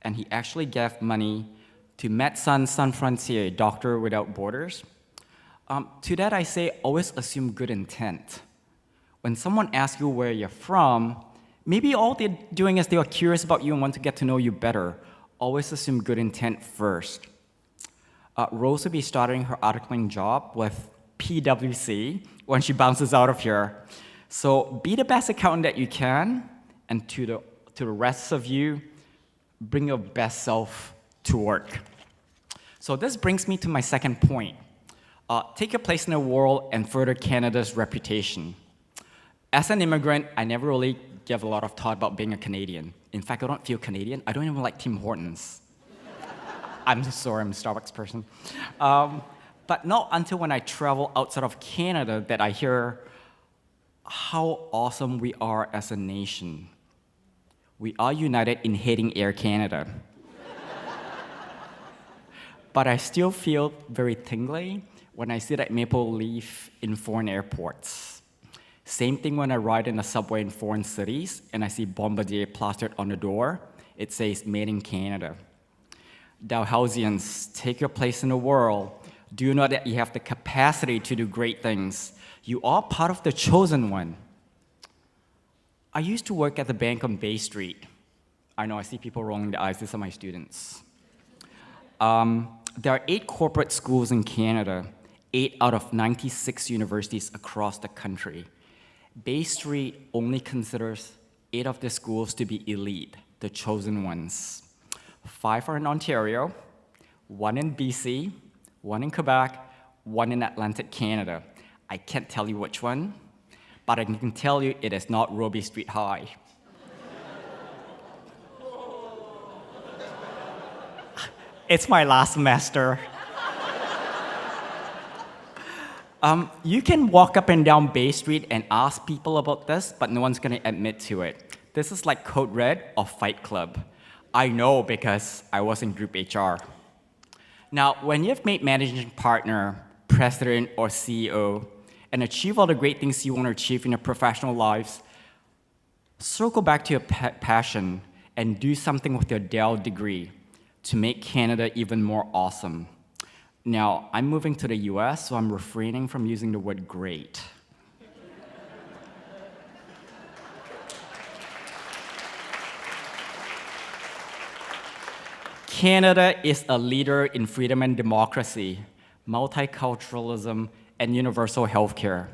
and he actually gave money to Médecins Sans Frontières, Doctor Without Borders. To that I say, always assume good intent. When someone asks you where you're from, maybe all they're doing is they are curious about you and want to get to know you better. Always assume good intent first. Rose will be starting her articling job with PwC when she bounces out of here. So be the best accountant that you can, and to the rest of you, bring your best self to work. So this brings me to my second point. Take your place in the world and further Canada's reputation. As an immigrant, I never really gave a lot of thought about being a Canadian. In fact, I don't feel Canadian. I don't even like Tim Hortons. I'm sorry, I'm a Starbucks person. But not until when I travel outside of Canada that I hear how awesome we are as a nation. We are united in hating Air Canada. But I still feel very tingly when I sit at Maple Leaf in foreign airports. Same thing when I ride in a subway in foreign cities and I see Bombardier plastered on the door. It says, Made in Canada. Dalhousians, take your place in the world. Do you know that you have the capacity to do great things? You are part of the chosen one. I used to work at the bank on Bay Street. I know, I see people rolling their eyes. These are my students. There are 8 corporate schools in Canada, 8 out of 96 universities across the country. Bay Street only considers 8 of the schools to be elite, the chosen ones. 5 are in Ontario, 1 in BC, 1 in Quebec, 1 in Atlantic Canada. I can't tell you which one, but I can tell you it is not Roby Street High. It's my last semester. You can walk up and down Bay Street and ask people about this, but no one's gonna admit to it. This is like Code Red or Fight Club. I know because I was in group HR. Now, when you've made managing partner, president, or CEO, and achieve all the great things you want to achieve in your professional lives, circle back to your passion and do something with your Dell degree to make Canada even more awesome. Now, I'm moving to the US, so I'm refraining from using the word great. Canada is a leader in freedom and democracy, multiculturalism, and universal healthcare,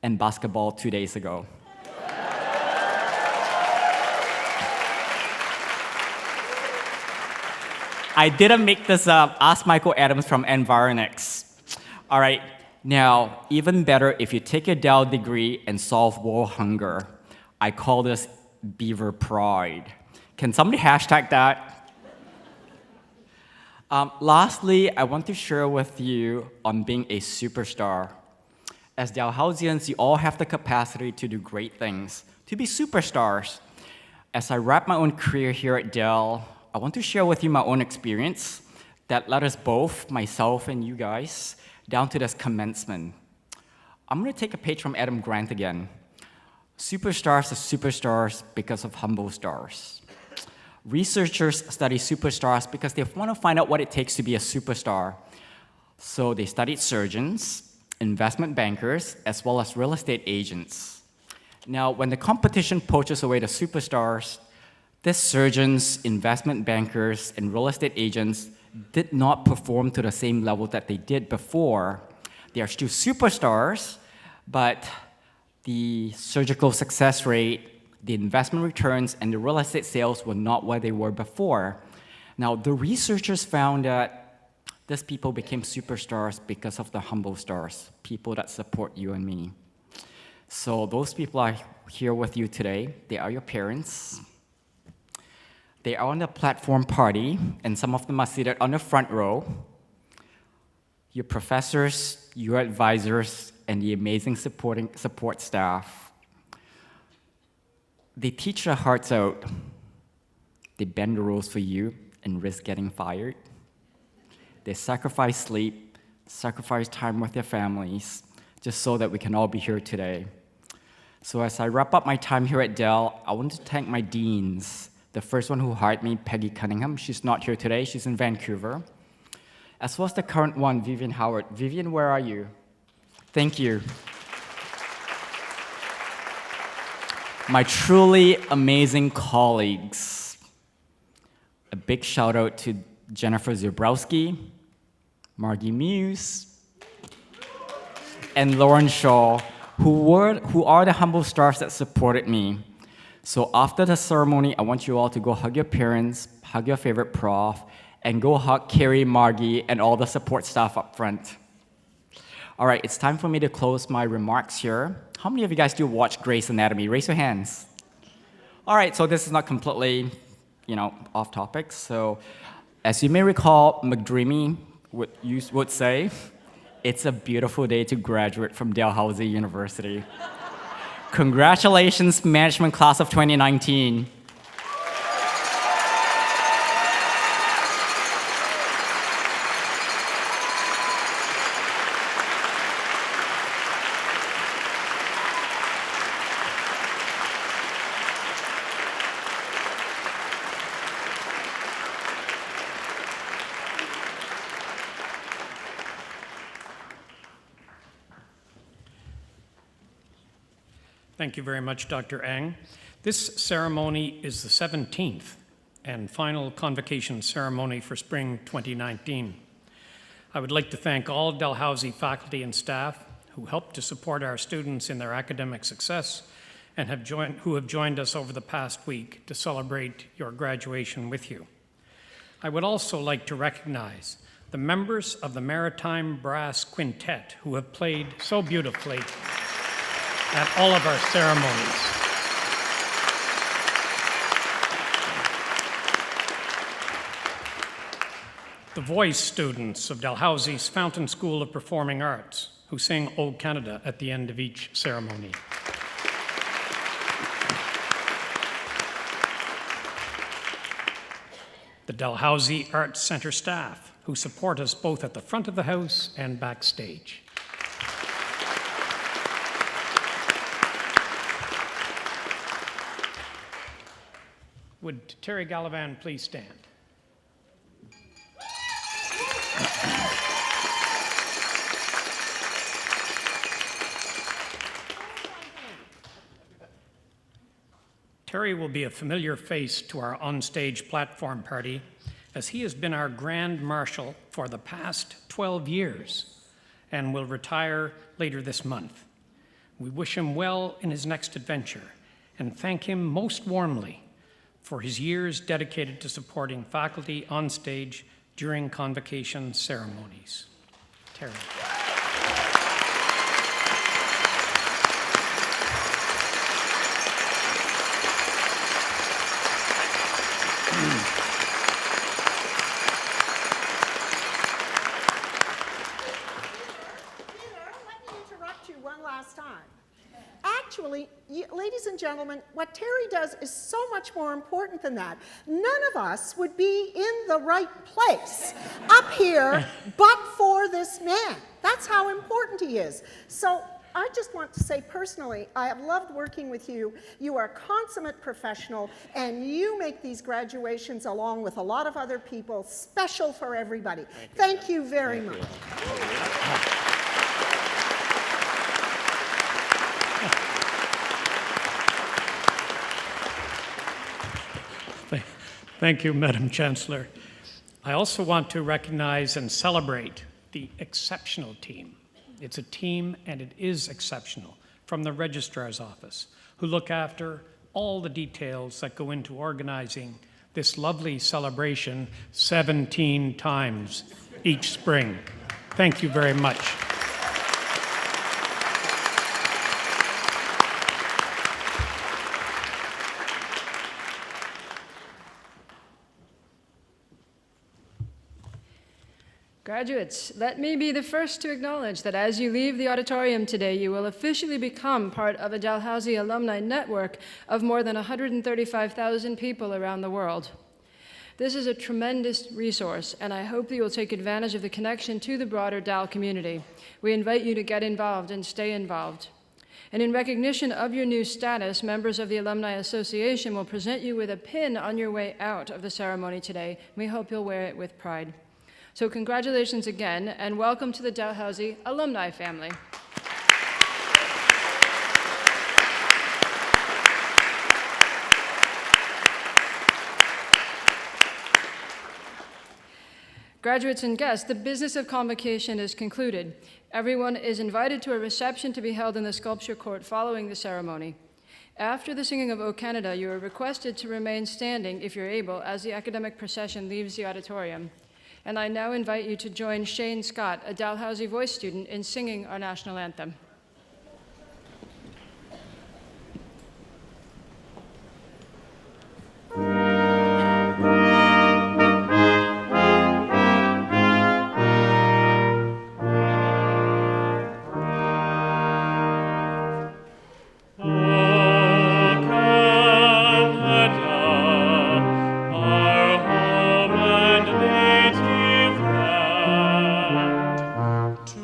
and basketball 2 days ago. I didn't make this up. Ask Michael Adams from Environics. All right, now, even better if you take a Dell degree and solve world hunger. I call this Beaver Pride. Can somebody hashtag that? Lastly, I want to share with you on being a superstar. As Dalhousians, you all have the capacity to do great things, to be superstars. As I wrap my own career here at Dell, I want to share with you my own experience that led us both, myself and you guys, down to this commencement. I'm going to take a page from Adam Grant again. Superstars are superstars because of humble stars. Researchers study superstars because they want to find out what it takes to be a superstar. So they studied surgeons, investment bankers, as well as real estate agents. Now, when the competition poaches away the superstars, these surgeons, investment bankers, and real estate agents did not perform to the same level that they did before. They are still superstars, but the surgical success rate, the investment returns, and the real estate sales were not where they were before. Now, the researchers found that these people became superstars because of the humble stars, people that support you and me. So those people are here with you today. They are your parents. They are on the platform party, and some of them are seated on the front row. Your professors, your advisors, and the amazing support staff. They teach their hearts out. They bend the rules for you and risk getting fired. They sacrifice sleep, sacrifice time with their families, just so that we can all be here today. So as I wrap up my time here at Dell, I want to thank my deans. The first one who hired me, Peggy Cunningham, she's not here today, she's in Vancouver. As well as the current one, Vivian Howard. Vivian, where are you? Thank you. My truly amazing colleagues. A big shout out to Jennifer Zubrowski, Margie Muse, and Lauren Shaw, who are the humble stars that supported me. So after the ceremony, I want you all to go hug your parents, hug your favorite prof, and go hug Carrie, Margie, and all the support staff up front. All right, it's time for me to close my remarks here. How many of you guys do watch Grey's Anatomy? Raise your hands. All right, so this is not completely, off topic. So as you may recall, McDreamy would say, it's a beautiful day to graduate from Dalhousie University. Congratulations, management class of 2019. Thank you very much, Dr. Ang. This ceremony is the 17th and final convocation ceremony for spring 2019. I would like to thank all Dalhousie faculty and staff who helped to support our students in their academic success and who have joined us over the past week to celebrate your graduation with you. I would also like to recognize the members of the Maritime Brass Quintet who have played so beautifully at all of our ceremonies. The voice students of Dalhousie's Fountain School of Performing Arts, who sing O Canada at the end of each ceremony. The Dalhousie Arts Centre staff, who support us both at the front of the house and backstage. Would Terry Gallivan please stand? Terry will be a familiar face to our onstage platform party as he has been our Grand Marshal for the past 12 years and will retire later this month. We wish him well in his next adventure and thank him most warmly for his years dedicated to supporting faculty on stage during convocation ceremonies. Terry. Actually, ladies and gentlemen, what Terry does is so much more important than that. None of us would be in the right place up here but for this man. That's how important he is. So I just want to say personally, I have loved working with you. You are a consummate professional, and you make these graduations, along with a lot of other people, special for everybody. Thank you very much. Thank you, Madam Chancellor. I also want to recognize and celebrate the exceptional team. It's a team, and it is exceptional, from the Registrar's Office, who look after all the details that go into organizing this lovely celebration 17 times each spring. Thank you very much. Graduates, let me be the first to acknowledge that as you leave the auditorium today, you will officially become part of a Dalhousie alumni network of more than 135,000 people around the world. This is a tremendous resource, and I hope that you will take advantage of the connection to the broader Dal community. We invite you to get involved and stay involved. And in recognition of your new status, members of the Alumni Association will present you with a pin on your way out of the ceremony today. We hope you'll wear it with pride. So congratulations again, and welcome to the Dalhousie alumni family. Graduates and guests, the business of convocation is concluded. Everyone is invited to a reception to be held in the sculpture court following the ceremony. After the singing of O Canada, you are requested to remain standing, if you're able, as the academic procession leaves the auditorium. And I now invite you to join Shane Scott, a Dalhousie Voice student, in singing our national anthem. To